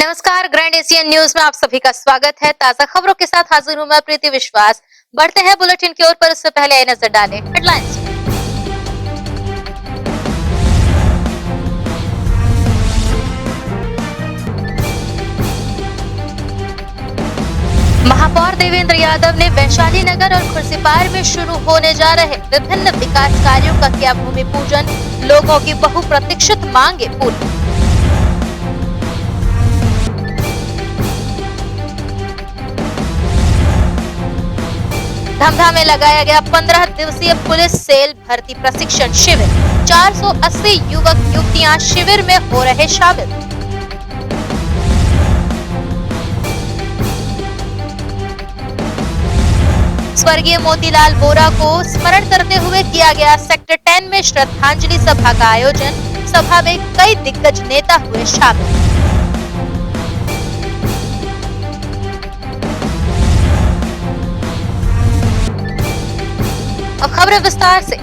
नमस्कार, grand Asian news में आप सभी का स्वागत है। ताजा खबरों के साथ हाजिर हूं मैं प्रीति विश्वास। बढ़ते हैं बुलेटिन की ओर, पर उससे पहले आइए नजर डालें हेडलाइंस। महापौर देवेंद्र यादव ने वैशाली नगर और खुर्सीपार में शुरू होने जा रहे विभिन्न विकास कार्यों का किया भूमि पूजन। लोगों की बहुप्रतीक्षित मांगे पूरी। धमधा में लगाया गया 15 दिवसीय पुलिस सेल भर्ती प्रशिक्षण शिविर। 480 युवक युवतियां शिविर में हो रहे शामिल। स्वर्गीय मोतीलाल वोरा को स्मरण करते हुए किया गया सेक्टर 10 में श्रद्धांजलि सभा का आयोजन। सभा में कई दिग्गज नेता हुए शामिल। अब खबरें विस्तार से।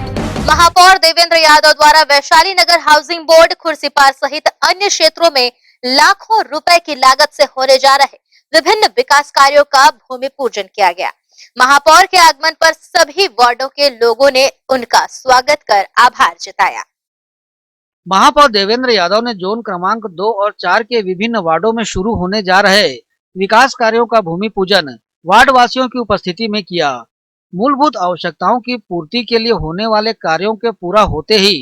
महापौर देवेंद्र यादव द्वारा वैशाली नगर हाउसिंग बोर्ड खुर्सीपार सहित अन्य क्षेत्रों में लाखों रुपए की लागत से होने जा रहे विभिन्न विकास कार्यों का भूमि पूजन किया गया। महापौर के आगमन पर सभी वार्डों के लोगों ने उनका स्वागत कर आभार जताया। महापौर देवेंद्र यादव ने जोन क्रमांक 2 और 4 के विभिन्न वार्डों में शुरू होने जा रहे विकास कार्यों का भूमि पूजन वार्ड वासियों की उपस्थिति में किया। मूलभूत आवश्यकताओं की पूर्ति के लिए होने वाले कार्यों के पूरा होते ही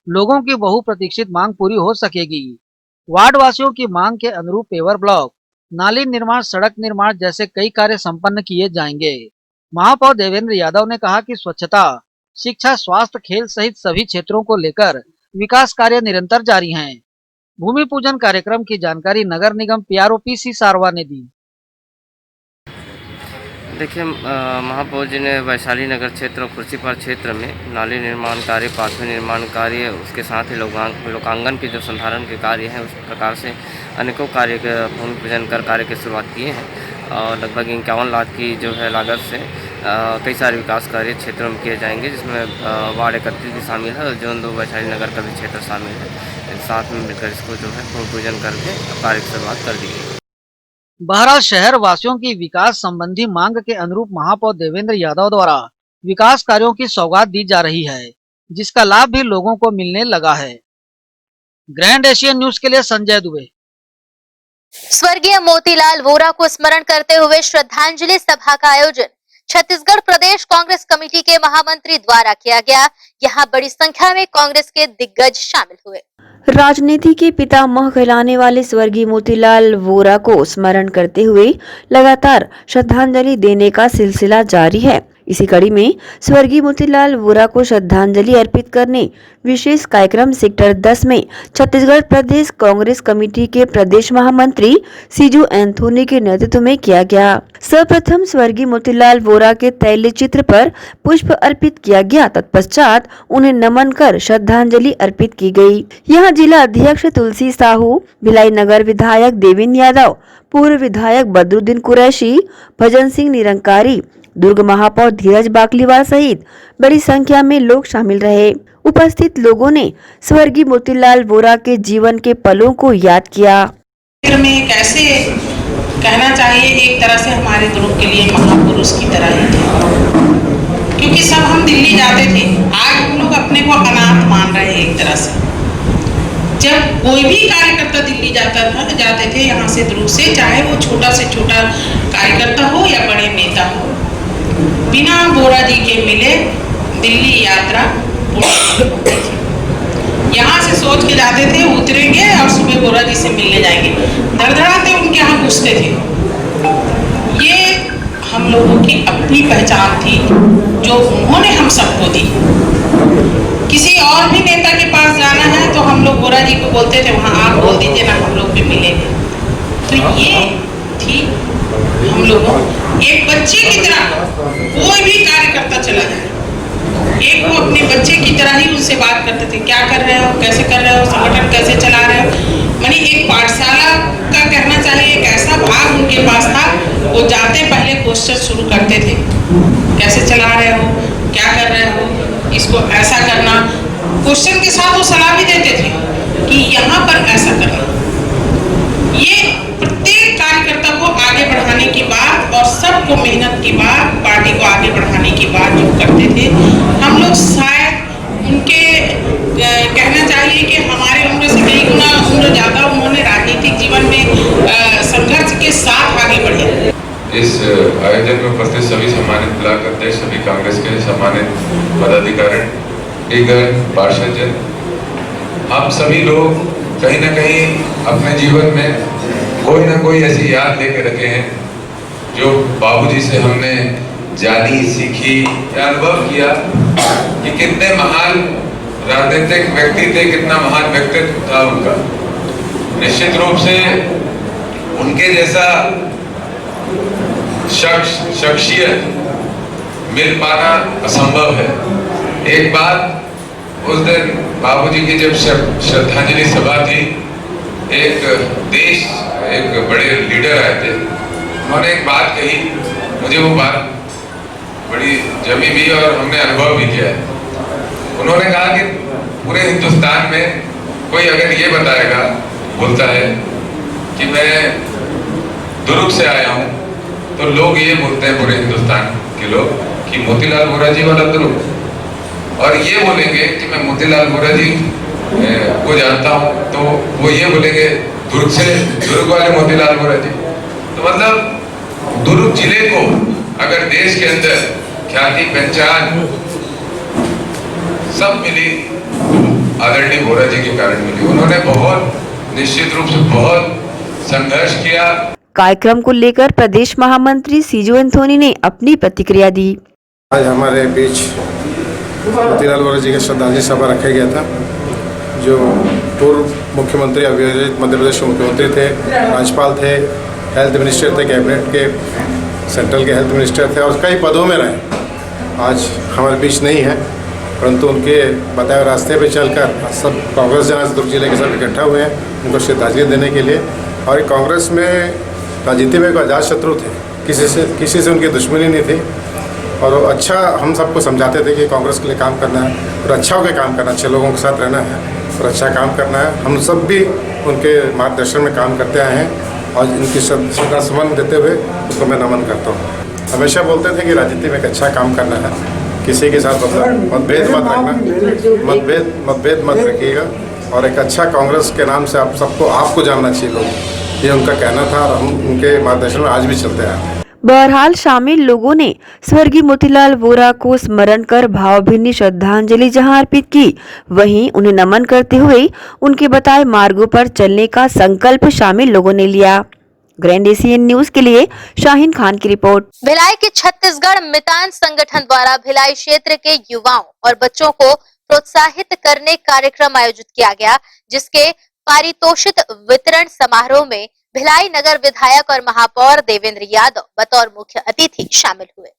लोगों की बहुप्रतीक्षित मांग पूरी हो सकेगी। वार्ड वासियों की मांग के अनुरूप पेवर ब्लॉक, नाली निर्माण, सड़क निर्माण जैसे कई कार्य संपन्न किए जाएंगे। महापौर देवेंद्र यादव ने कहा कि स्वच्छता, शिक्षा, स्वास्थ्य, खेल सहित सभी क्षेत्रों को लेकर विकास कार्य निरंतर जारी हैं। भूमि पूजन कार्यक्रम की जानकारी नगर निगम PRO PC सारवा ने दी। देखिए, महापौर जी ने वैशाली नगर क्षेत्र और खुर्सीपार क्षेत्र में नाली निर्माण कार्य, पाथवे निर्माण कार्य, उसके साथ ही लोकांगन के जो संधारण के कार्य हैं, उस प्रकार से अनेकों कार्य के भूमि पूजन कर कार्य की शुरुआत किए हैं। और लगभग 51 लाख की जो है लागत से कई सारे विकास कार्य क्षेत्रों में किए जाएंगे, जिसमें वार्ड 31 भी शामिल है और जोन 2 वैशाली नगर का भी क्षेत्र शामिल है। साथ में मिलकर इसको जो है भूमि पूजन करके कार्य की शुरुआत कर दी गई। बहरहाल शहर वासियों की विकास संबंधी मांग के अनुरूप महापौर देवेंद्र यादव द्वारा विकास कार्यों की सौगात दी जा रही है, जिसका लाभ भी लोगों को मिलने लगा है। ग्रैंड एशियन न्यूज के लिए संजय दुबे। स्वर्गीय मोतीलाल वोरा को स्मरण करते हुए श्रद्धांजलि सभा का आयोजन छत्तीसगढ़ प्रदेश कांग्रेस कमेटी के महामंत्री द्वारा किया गया। यहाँ बड़ी संख्या में कांग्रेस के दिग्गज शामिल हुए। राजनीति के पितामह कहलाने वाले स्वर्गीय मोतीलाल वोरा को स्मरण करते हुए लगातार श्रद्धांजलि देने का सिलसिला जारी है। इसी कड़ी में स्वर्गीय मोतीलाल वोरा को श्रद्धांजलि अर्पित करने विशेष कार्यक्रम सेक्टर 10 में छत्तीसगढ़ प्रदेश कांग्रेस कमेटी के प्रदेश महामंत्री सीजू एंथोनी के नेतृत्व में किया गया। सर्वप्रथम स्वर्गीय मोतीलाल वोरा के तैल चित्र पर पुष्प अर्पित किया गया। तत्पश्चात उन्हें नमन कर श्रद्धांजलि अर्पित की गई। यहाँ जिला अध्यक्ष तुलसी साहू, भिलाई नगर विधायक देवेंद्र यादव, पूर्व विधायक बदरुद्दीन कुरैशी, भजन सिंह निरंकारी, दुर्ग महापौर धीरज बाकलीवाल सहित बड़ी संख्या में लोग शामिल रहे। उपस्थित लोगों ने स्वर्गीय मोतीलाल वोरा के जीवन के पलों को याद किया। में कैसे कहना चाहिए, एक तरह से हमारे ग्रुप के लिए महापुरुष की तरह ही थे, क्योंकि सब हम दिल्ली जाते थे। आज हम लोग अपने को अनाथ मान रहे हैं एक तरह से। जब कोई भी कार्यकर्ता दिल्ली जाते थे यहाँ से दुर्ग से, चाहे वो छोटा से छोटा कार्यकर्ता हो या बड़े नेता हो, बिना वोरा जी के मिले दिल्ली यात्रा यहाँ से सोच के जाते थे उतरेंगे और सुबह वोरा जी से मिलने जाएंगे। धड़धड़ाते उनके यहाँ घुसते थे। ये हम लोगों की अपनी पहचान थी जो उन्होंने हम सबको दी। किसी और भी नेता के पास जाना है तो हम लोग वोरा जी को बोलते थे, वहाँ आप बोल दीजिए ना, हम लोग भी मिलेंगे। तो ये थी हम लोगों, एक बच्चे की तरह कोई भी कार्यकर्ता चला जाए, एक वो अपने बच्चे की तरह ही उनसे बात करते थे। क्या कर रहे हो, कैसे कर रहे हो, संगठन कैसे चला रहे हो। मानी एक पाठशाला का कहना चाहिए, एक ऐसा भाव उनके पास था। वो जाते पहले क्वेश्चन शुरू करते थे, कैसे चला रहे हो, क्या कर रहे हो, इसको ऐसा करना। क्वेश्चन के साथ वो सलाह भी देते थे कि यहाँ पर ऐसा करना। ये प्रत्येक कार्यकर्ता को आगे बढ़ाने की बात और सबको मेहनत की बात, पार्टी को आगे बढ़ाने की बात जो करते थे, हम लोग शायद उनके कहना चाहिए कि हमारे उम्र से कई गुना उम्र ज्यादा उन्होंने राजनीतिक जीवन में संघर्ष के साथ आगे बढ़े। इस आयोजन में उपस्थित सभी सम्मानित ब्लॉक अध्यक्ष, सभी कांग्रेस के सम्मानित पदाधिकारी, पार्षद जन, हम सभी लोग कहीं ना कहीं अपने जीवन में कोई ना कोई ऐसी याद लेके रखे हैं जो बाबूजी से हमने जानी, सीखी या अनुभव किया कि कितने महान राजनीतिक व्यक्ति थे, कितना महान व्यक्तित्व था उनका। निश्चित रूप से उनके जैसा शख्सियत मिल पाना असंभव है। एक बात, उस दिन बाबूजी की जब श्रद्धांजलि सभा थी, एक बड़े लीडर आए थे, उन्होंने एक बात कही, मुझे वो बात बड़ी जमी भी और हमने अनुभव भी किया है। उन्होंने कहा कि पूरे हिंदुस्तान में कोई अगर ये बताएगा, बोलता है कि मैं दुर्ग से आया हूँ, तो लोग ये बोलते हैं पूरे हिंदुस्तान के लोग कि मोतीलाल वोरा जी वाला दुर्ग, और ये बोलेंगे कि मैं मोतीलाल वोरा जी को जानता हूँ, तो वो ये बोलेंगे दुर्ग वाले मोतीलाल वोरा जी। तो मतलब दुर्ग जिले को अगर देश के अंदर ख्याति, पहचान सब मिली, आदरणीय वोरा जी के कारण मिली। उन्होंने बहुत निश्चित रूप से बहुत संघर्ष किया। कार्यक्रम को लेकर प्रदेश महामंत्री सीजो एंथोनी ने अपनी प्रतिक्रिया दी। आज हमारे बीच मोतीलाल वोरा जी का श्रद्धांजलि सभा रखा गया था। जो पूर्व मुख्यमंत्री, अविवाहित मध्य प्रदेश के मुख्यमंत्री थे, राज्यपाल थे, हेल्थ मिनिस्टर थे, कैबिनेट के सेंट्रल के हेल्थ मिनिस्टर थे और कई पदों में रहे, आज हमारे बीच नहीं है, परंतु उनके बताए रास्ते पे चलकर सब कांग्रेस जन आज दुर्ग जिले के सब इकट्ठा हुए हैं उनको श्रद्धांजलि देने के लिए। और कांग्रेस में राजनीति में एक अजात शत्रु थे, किसी से उनकी दुश्मनी नहीं थी और अच्छा हम सबको समझाते थे कि कांग्रेस के लिए काम करना है और अच्छा होकर काम करना, अच्छे लोगों के साथ रहना है और अच्छा काम करना है। हम सब भी उनके मार्गदर्शन में काम करते आए हैं और इनकी श्रद्धा सुमन देते हुए उसको मैं नमन करता हूँ। हमेशा बोलते थे कि राजनीति में एक अच्छा काम करना है, किसी के साथ मतभेद मत रखना, मतभेद मत रखिएगा और एक अच्छा कांग्रेस के नाम से आपको जानना चाहिए लोग, ये उनका कहना था और हम उनके मार्गदर्शन में आज भी चलते हैं। बहरहाल शामिल लोगों ने स्वर्गीय मोतीलाल वोरा को स्मरण कर भावभीनी श्रद्धांजलि जहां अर्पित की, वहीं उन्हें नमन करते हुए उनके बताए मार्गों पर चलने का संकल्प शामिल लोगों ने लिया। ग्रैंड एशियन न्यूज के लिए शाहीन खान की रिपोर्ट। भिलाई के छत्तीसगढ़ मितान संगठन द्वारा भिलाई क्षेत्र के युवाओं और बच्चों को प्रोत्साहित करने कार्यक्रम आयोजित किया गया, जिसके पारितोषिक वितरण समारोह में भिलाई नगर विधायक और महापौर देवेंद्र यादव बतौर मुख्य अतिथि शामिल हुए।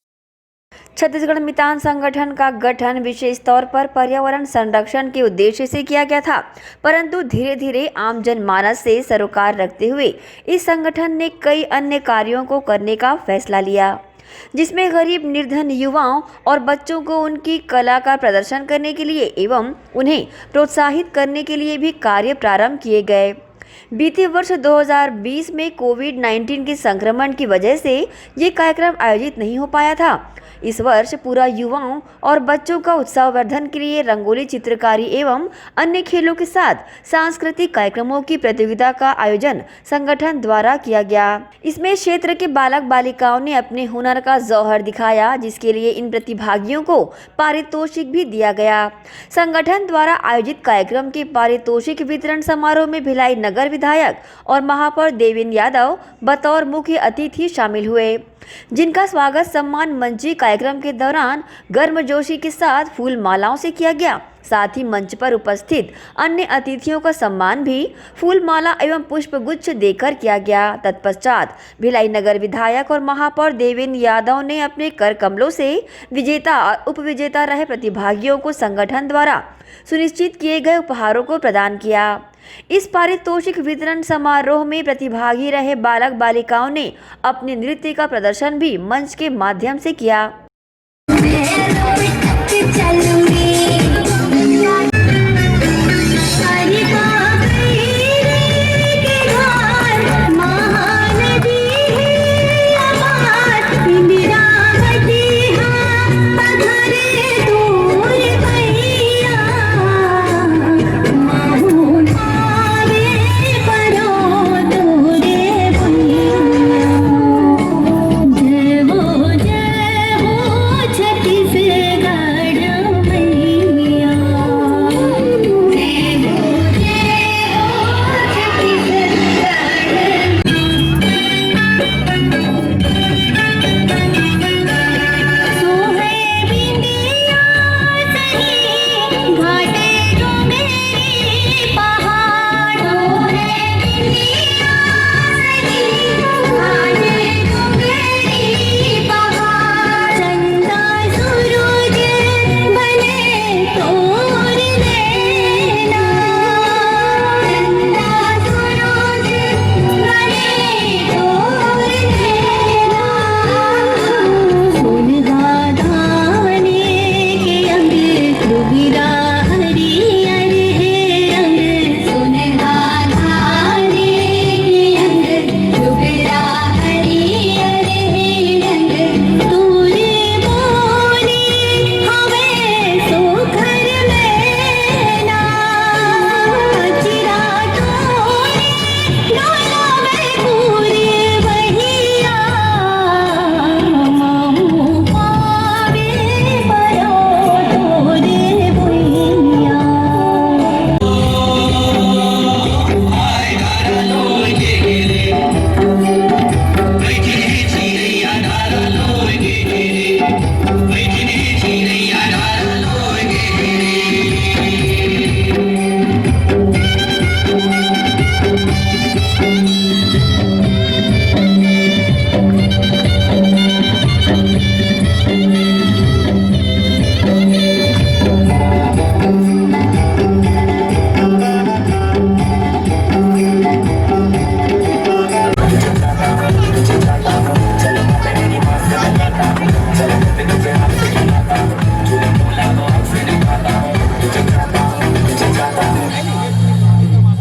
छत्तीसगढ़ मितान संगठन का गठन विशेष तौर पर पर्यावरण संरक्षण के उद्देश्य से किया गया था, परंतु धीरे धीरे आम जनमानस से सरोकार रखते हुए इस संगठन ने कई अन्य कार्यों को करने का फैसला लिया, जिसमें गरीब निर्धन युवाओं और बच्चों को उनकी कला का प्रदर्शन करने के लिए एवं उन्हें प्रोत्साहित करने के लिए भी कार्य प्रारंभ किए गए। बीते वर्ष 2020 में कोविड-19 के संक्रमण की वजह से ये कार्यक्रम आयोजित नहीं हो पाया था। इस वर्ष पूरा युवाओं और बच्चों का उत्साहवर्धन के लिए रंगोली चित्रकारी एवं अन्य खेलों के साथ सांस्कृतिक कार्यक्रमों की प्रतियोगिता का आयोजन संगठन द्वारा किया गया। इसमें क्षेत्र के बालक बालिकाओं ने अपने हुनर का जौहर दिखाया, जिसके लिए इन प्रतिभागियों को पारितोषिक भी दिया गया। संगठन द्वारा आयोजित कार्यक्रम के पारितोषिक वितरण समारोह में भिलाई नगर विधायक और महापौर देवेंद्र यादव बतौर मुख्य अतिथि शामिल हुए, जिनका स्वागत सम्मान मंची कार्यक्रम के दौरान गर्मजोशी के साथ फूल मालाओं से किया गया। साथ ही मंच पर उपस्थित अन्य अतिथियों का सम्मान भी फूल माला एवं पुष्प गुच्छ देकर किया गया। तत्पश्चात भिलाई नगर विधायक और महापौर देवेंद्र यादव ने अपने कर कमलों से विजेता और उपविजेता रहे प्रतिभागियों को संगठन द्वारा सुनिश्चित किए गए उपहारों को प्रदान किया। इस पारितोषिक वितरण समारोह में प्रतिभागी रहे बालक बालिकाओं ने अपने नृत्य का प्रदर्शन भी मंच के माध्यम से किया।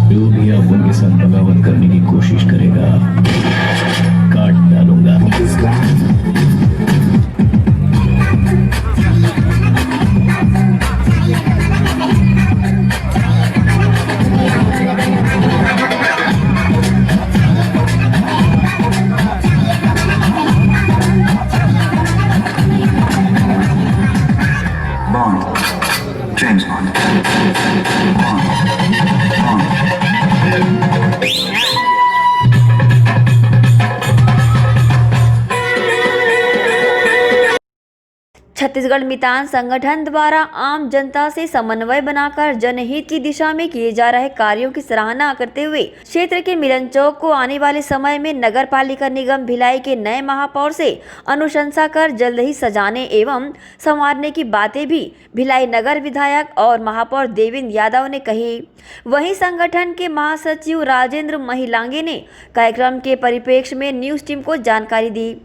जो भी आप उनके साथ बगावत करने की कोशिश करेगा काट डालूंगा। Bond. James Bond. Bond. Chhattisgarh मितान संगठन द्वारा आम जनता से समन्वय बनाकर जनहित की दिशा में किए जा रहे कार्यों की सराहना करते हुए क्षेत्र के मिलन चौक को आने वाले समय में नगर पालिका निगम भिलाई के नए महापौर से अनुशंसा कर जल्द ही सजाने एवं संवारने की बातें भी भिलाई नगर विधायक और महापौर देवेंद्र यादव ने कही। वहीं संगठन के महासचिव राजेंद्र महिलांगे ने कार्यक्रम के परिप्रेक्ष्य में न्यूज टीम को जानकारी दी।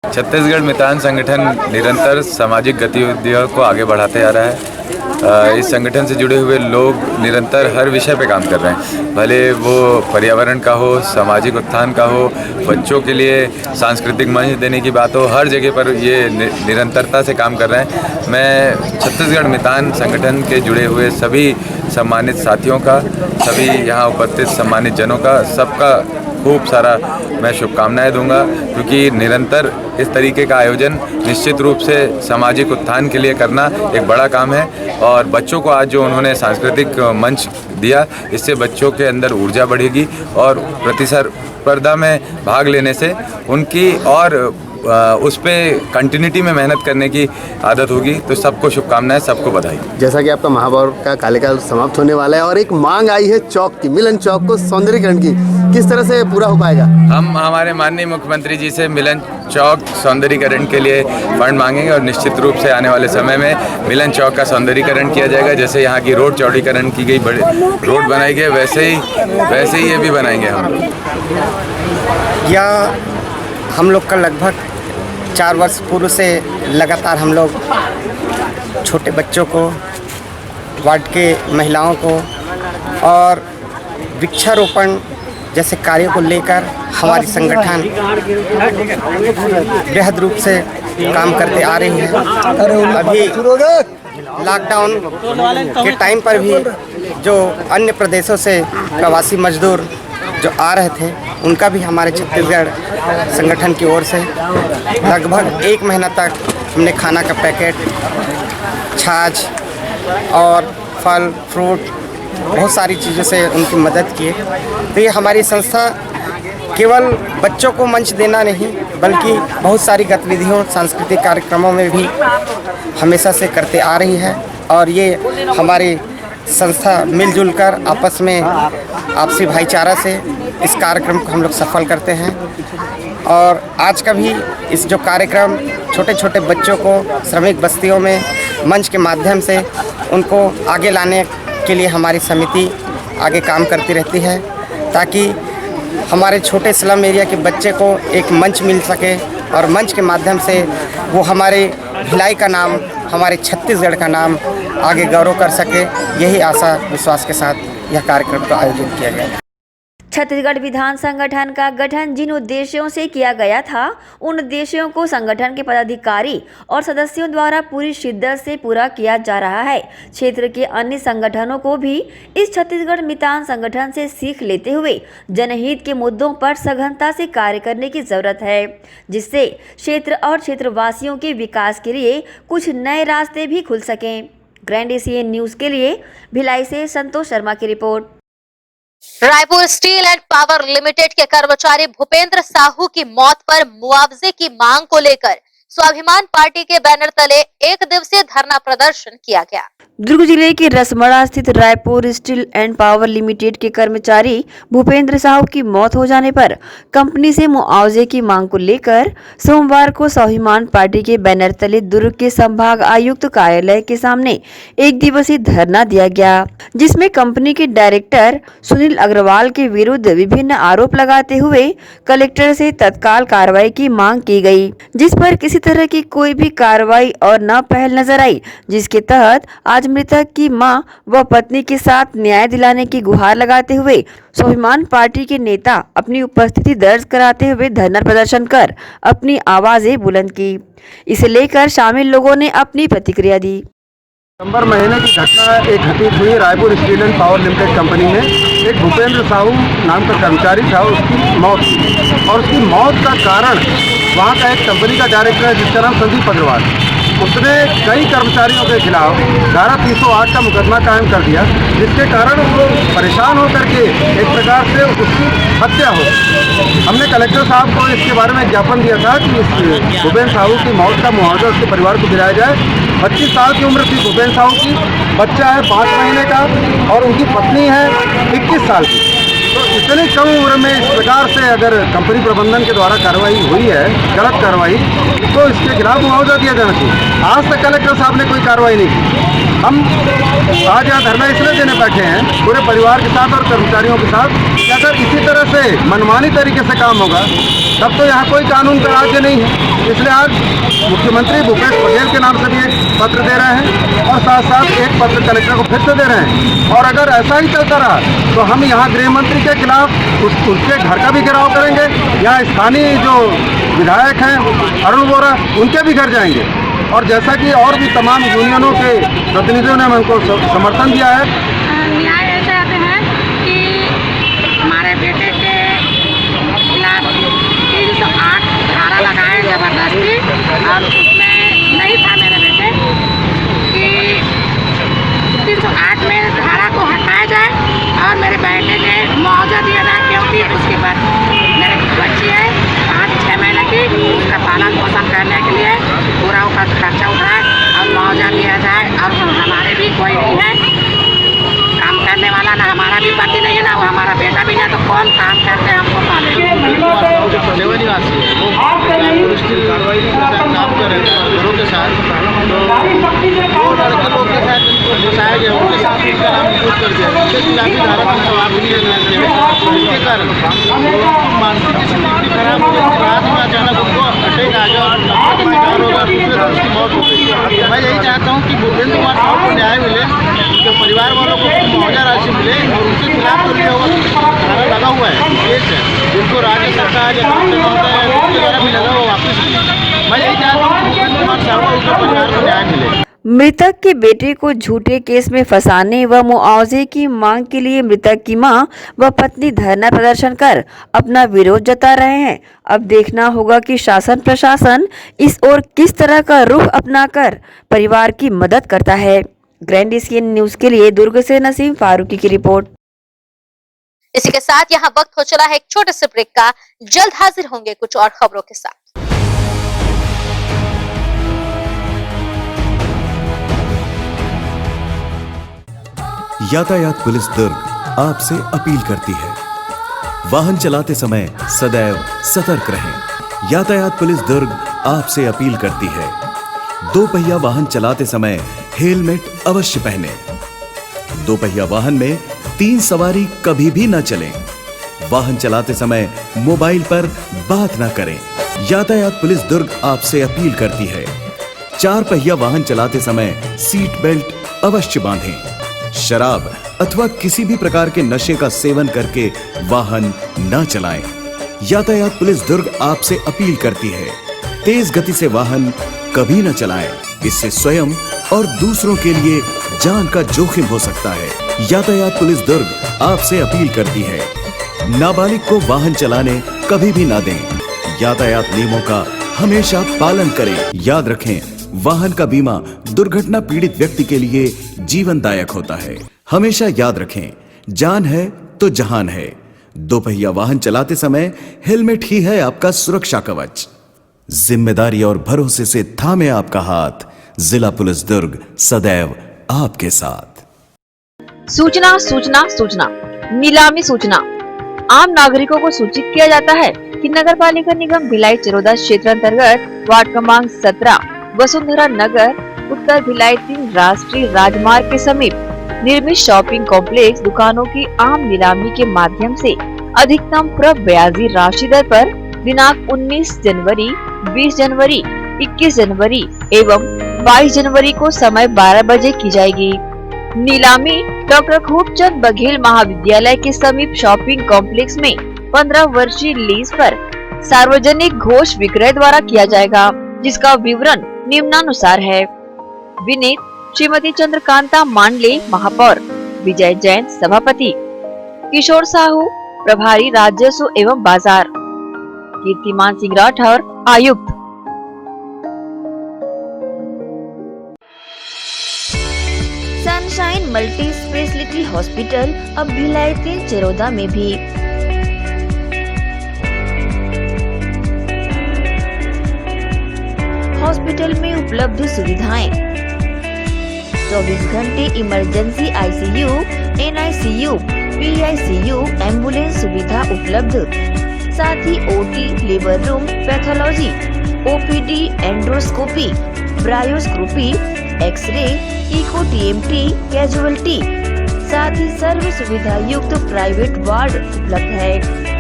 छत्तीसगढ़ मितान संगठन निरंतर सामाजिक गतिविधियों को आगे बढ़ाते आ रहा है। इस संगठन से जुड़े हुए लोग निरंतर हर विषय पे काम कर रहे हैं, भले वो पर्यावरण का हो, सामाजिक उत्थान का हो, बच्चों के लिए सांस्कृतिक मंच देने की बात हो, हर जगह पर ये निरंतरता से काम कर रहे हैं। मैं छत्तीसगढ़ मितान संगठन के जुड़े हुए सभी सम्मानित साथियों का, सभी यहाँ उपस्थित सम्मानित जनों का, सबका खूब सारा मैं शुभकामनाएं दूंगा, क्योंकि निरंतर इस तरीके का आयोजन निश्चित रूप से सामाजिक उत्थान के लिए करना एक बड़ा काम है। और बच्चों को आज जो उन्होंने सांस्कृतिक मंच दिया, इससे बच्चों के अंदर ऊर्जा बढ़ेगी और प्रतिस्पर्धा में भाग लेने से उनकी और उस पर कंटिन्यूटी में मेहनत करने की आदत होगी। तो सबको शुभकामनाएं, सबको बधाई। जैसा कि आपका महापौर का कार्यकाल समाप्त होने वाला है और एक मांग आई है चौक की, मिलन चौक को सौंदर्यीकरण की, किस तरह से पूरा हो पाएगा? हम हमारे माननीय मुख्यमंत्री जी से मिलन चौक सौंदर्यीकरण के लिए फंड मांगेंगे और निश्चित रूप से आने वाले समय में मिलन चौक का सौंदर्यीकरण किया जाएगा। जैसे यहाँ की रोड चौड़ीकरण की गई, बड़े रोड बनाई गई, वैसे ही ये भी बनाएंगे हम। हम लोग का लगभग 4 वर्ष पूर्व से लगातार हम लोग छोटे बच्चों को, वार्ड के महिलाओं को और वृक्षारोपण जैसे कार्यों को लेकर हमारी संगठन बृहद रूप से काम करते आ रही है। अभी लॉकडाउन के टाइम पर भी जो अन्य प्रदेशों से प्रवासी मजदूर जो आ रहे थे, उनका भी हमारे छत्तीसगढ़ संगठन की ओर से लगभग 1 महीना तक हमने खाना का पैकेट, छाछ और फल फ्रूट बहुत सारी चीज़ों से उनकी मदद की। तो ये हमारी संस्था केवल बच्चों को मंच देना नहीं, बल्कि बहुत सारी गतिविधियों, सांस्कृतिक कार्यक्रमों में भी हमेशा से करते आ रही है। और ये हमारी संस्था मिलजुल कर आपस में आपसी भाईचारा से इस कार्यक्रम को हम लोग सफल करते हैं। और आज का भी इस जो कार्यक्रम छोटे छोटे बच्चों को श्रमिक बस्तियों में मंच के माध्यम से उनको आगे लाने के लिए हमारी समिति आगे काम करती रहती है, ताकि हमारे छोटे स्लम एरिया के बच्चे को एक मंच मिल सके और मंच के माध्यम से वो हमारे भिलाई का नाम हमारे छत्तीसगढ़ का नाम आगे गौरव कर सके, यही आशा विश्वास के साथ यह कार्यक्रम का आयोजन किया गया। छत्तीसगढ़ विधान संगठन का गठन जिन उद्देश्यों से किया गया था, उन उद्देश्यों को संगठन के पदाधिकारी और सदस्यों द्वारा पूरी शिद्दत से पूरा किया जा रहा है। क्षेत्र के अन्य संगठनों को भी इस छत्तीसगढ़ मितान संगठन से सीख लेते हुए जनहित के मुद्दों पर सघनता से कार्य करने की जरूरत है, जिससे क्षेत्र और क्षेत्रवासियों के विकास के लिए कुछ नए रास्ते भी खुल सकें। ग्रैंड एशियन न्यूज के लिए भिलाई से संतोष शर्मा की report. Raipur steel and power limited के कर्मचारी भूपेंद्र साहू की मौत पर मुआवजे की मांग को लेकर स्वाभिमान पार्टी के बैनर तले एक दिवसीय धरना प्रदर्शन किया गया। दुर्ग जिले के रसमड़ा स्थित Raipur steel and power limited के कर्मचारी भूपेंद्र साहू की मौत हो जाने पर कंपनी से मुआवजे की मांग को लेकर सोमवार को स्वाभिमान पार्टी के बैनर तले दुर्ग के संभाग आयुक्त कार्यालय के सामने एक दिवसीय धरना दिया गया, जिसमें कंपनी के डायरेक्टर सुनील अग्रवाल के विरुद्ध विभिन्न आरोप लगाते हुए कलेक्टर से तत्काल कार्रवाई की मांग की गई, जिस पर किसी तरह की कोई भी कार्रवाई और न पहल नजर आई, जिसके तहत आज मृतक की मां व पत्नी के साथ न्याय दिलाने की गुहार लगाते हुए स्वाभिमान पार्टी के नेता अपनी उपस्थिति दर्ज कराते हुए धरना प्रदर्शन कर अपनी आवाजें बुलंद की। इसे लेकर शामिल लोगों ने अपनी प्रतिक्रिया दी। दिसंबर महीने की घटना एक घटित हुई Raipur steel and power limited company में। एक भूपेंद्र साहू नाम का कर्मचारी था, उसकी मौत हुई और उसकी मौत का कारण वहाँ का एक कंपनी का डायरेक्टर है जिसका नाम संदीप अग्रवाल, उसने कई कर्मचारियों के खिलाफ धारा 308 का मुकदमा कायम कर दिया, जिसके कारण वो परेशान होकर के एक प्रकार से उसकी हत्या हो। हमने कलेक्टर साहब को इसके बारे में ज्ञापन दिया था कि भूपेंद्र साहू की मौत का मुआवजा उसके परिवार को दिलाया जाए। 25 साल की उम्र थी भूपेंद्र साहू की, बच्चा है 5 महीने का और उनकी पत्नी है 21 साल की। तो इतनी कम उम्र में इस प्रकार से अगर कंपनी प्रबंधन के द्वारा कार्रवाई हुई है, गलत कार्रवाई, तो इसके खिलाफ मुआवजा दिया जाना चाहिए। आज तक कलेक्टर साहब ने कोई कार्रवाई नहीं की। हम आज यहाँ धरना इसलिए देने बैठे हैं पूरे परिवार के साथ और कर्मचारियों के साथ कि अगर इसी तरह से मनमानी तरीके से काम होगा तब तो यहाँ कोई कानून का राज्य नहीं है। इसलिए आज मुख्यमंत्री भूपेश बघेल के नाम से भी एक पत्र दे रहे हैं और साथ साथ एक पत्र कलेक्टर को फिर से दे रहे हैं। और अगर ऐसा ही चलता रहा तो हम यहाँ गृह मंत्री के खिलाफ उसके घर का भी घेराव करेंगे। यहाँ स्थानीय जो विधायक हैं अरुण वोरा, उनके भी घर जाएंगे। और जैसा कि और भी तमाम यूनियनों के प्रतिनिधियों ने हमको समर्थन दिया है। न्याय ऐसे आते हैं कि हमारे बेटे के खिलाफ 308 धारा लगाए जबरदस्ती, और उसमें नहीं था मेरे बेटे कि 308 में धारा को हटाया जाए और मेरे बेटे ने मुआवजा दिया जाए, क्योंकि उसके बाद मेरे बच्ची है 5-6 महीने की, उसका पालन पोषण करने के लिए पूरा उसका खर्चा उठाए और मुआवजा दिया जाए। और हमारे भी कोई नहीं है काम करने वाला, ना हमारा भी पति नहीं है, ना वो हमारा बेटा भी नहीं, तो कौन काम करते हैं हमको पाले। काम कर रहे हैं घरों के साथ, तो वो लड़के लोग के साथ इनको फंसाया गया, उनके साथ उनका नाम यूज कर दिया, उसके खिलाफ भी धारा का जवाब नहीं लेना चाहिए। इसके कारण मानसिक स्थिति खराब हो गई, रात में अचानक उनको अटैक आ गया और नब्बे का शिकार होगा, दूसरे दिन उसकी मौत हो गई। मैं यही चाहता हूँ कि भूपेंद्र कुमार साहू को न्याय मिले, उनके परिवार वालों को मुआवजा राशि मिले और उनके खिलाफ जो भी होगा धारा लगा हुआ है केस है, जिनको राज्य सरकार या उसके द्वारा भी लगा हुआ वापस मिले। मैं यही चाहता हूँ कि भूपेंद्र कुमार साहू को उनके परिवार को न्याय मिले। मृतक के बेटे को झूठे केस में फंसाने व मुआवजे की मांग के लिए मृतक की मां व पत्नी धरना प्रदर्शन कर अपना विरोध जता रहे हैं। अब देखना होगा कि शासन प्रशासन इस ओर किस तरह का रुख अपनाकर परिवार की मदद करता है। ग्रैंड एशियन न्यूज के लिए दुर्ग से नसीम फारूकी की रिपोर्ट। इसी के साथ यहाँ वक्त हो चला है एक छोटे से ब्रेक का। जल्द हाजिर होंगे कुछ और खबरों के साथ। यातायात पुलिस दुर्ग आपसे अपील करती है, वाहन चलाते समय सदैव सतर्क रहें। यातायात पुलिस दुर्ग आपसे अपील करती है, 2 पहिया वाहन चलाते समय हेलमेट अवश्य पहनें। 2 पहिया वाहन में 3 सवारी कभी भी न चलें। वाहन चलाते समय मोबाइल पर बात न करें। यातायात पुलिस दुर्ग आपसे अपील करती है, 4 पहिया वाहन चलाते समय सीट बेल्ट अवश्य बांधें। शराब अथवा किसी भी प्रकार के नशे का सेवन करके वाहन न चलाएं। यातायात पुलिस दुर्ग आपसे अपील करती है, तेज गति से वाहन कभी न चलाएं। इससे स्वयं और दूसरों के लिए जान का जोखिम हो सकता है। यातायात पुलिस दुर्ग आपसे अपील करती है, नाबालिग को वाहन चलाने कभी भी ना दें। यातायात नियमों का हमेशा पालन करें। याद रखें, वाहन का बीमा दुर्घटना पीड़ित व्यक्ति के लिए जीवनदायक होता है। हमेशा याद रखें, जान है तो जहान है। 2 पहिया वाहन चलाते समय हेलमेट ही है आपका सुरक्षा कवच। जिम्मेदारी और भरोसे से थामे आपका हाथ। जिला पुलिस दुर्ग सदैव आपके साथ। सूचना सूचना सूचना नीलामी सूचना। आम नागरिकों को सूचित किया जाता है कि नगर पालिका निगम भिलाई चिरौदा क्षेत्र अंतर्गत वार्ड क्रमांक 17 वसुंधरा नगर उत्तर भिलाई 3 राष्ट्रीय राजमार्ग के समीप निर्मित शॉपिंग कॉम्प्लेक्स दुकानों की आम नीलामी के माध्यम से अधिकतम प्रब्याजी राशि दर पर दिनांक 19 जनवरी, 20 जनवरी, 21 जनवरी एवं 22 जनवरी को समय 12 बजे की जाएगी। नीलामी डॉक्टर खूबचंद बघेल महाविद्यालय के समीप शॉपिंग कॉम्प्लेक्स में 15 वर्षीय लीज पर सार्वजनिक घोष विक्रय द्वारा किया जाएगा, जिसका विवरण निम्नानुसार है। विनीत श्रीमती चंद्रकांता मांडले महापौर, विजय जैन सभापति, किशोर साहू प्रभारी राजस्व एवं बाजार, कीर्तिमान सिंह राठौर आयुक्त। सनशाइन मल्टी स्पेशलिटी हॉस्पिटल अब भिलाई 3 चिरौदा में भी। हॉस्पिटल में उपलब्ध सुविधाएं: 24 घंटे emergency ICU, NICU, PICU, ambulance सुविधा उपलब्ध। साथ ही OT, labour room, pathology, OPD, endoscopy, bronchoscopy, X ray, echo TMT, casualty, साथ ही सर्व सुविधा युक्त प्राइवेट वार्ड उपलब्ध है।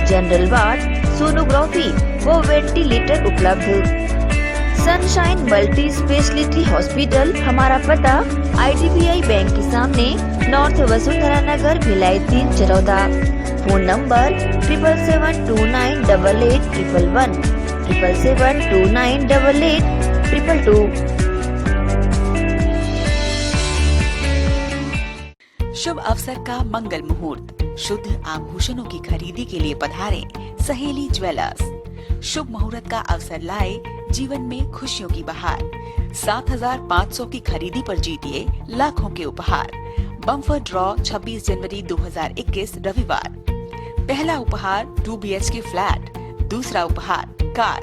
जनरल वार्ड, सोनोग्राफी व वेंटिलेटर उपलब्ध। सनशाइन मल्टी स्पेशलिटी हॉस्पिटल, हमारा पता IDBI बैंक के सामने, north Vasundhara Nagar, Bhilai 3 Chirauda. Phone number 7772988811, 7772988822। शुभ अवसर का मंगल मुहूर्त, शुद्ध आभूषणों की खरीदी के लिए पधारें सहेली ज्वेलर्स। शुभ मुहूर्त का अवसर लाए जीवन में खुशियों की बहार। 7500 की खरीदी पर जीतिए लाखों के उपहार। बम्पर ड्रॉ 26 जनवरी 2021 रविवार। पहला उपहार 2 BHK फ्लैट, दूसरा उपहार कार,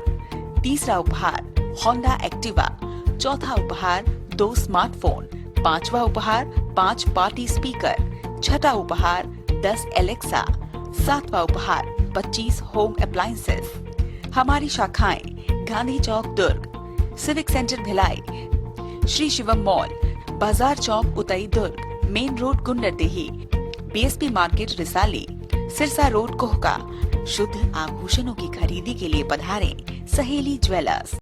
तीसरा उपहार होंडा एक्टिवा, चौथा उपहार 2 स्मार्टफोन, पांचवा उपहार 5 पार्टी स्पीकर, छठा उपहार 10 एलेक्सा, सातवां उपहार 25 होम अप्लायंसेस। हमारी शाखाएं Gandhi Chowk Durg, civic centre Bhilai, Shri Shivam mall, Bazaar Chowk Utai Durg, main road Gunderdehi, BSP market Risali, Sirsa road Kohka. शुद्ध आभूषणों की खरीदी के लिए पधारें सहेली ज्वेलर्स।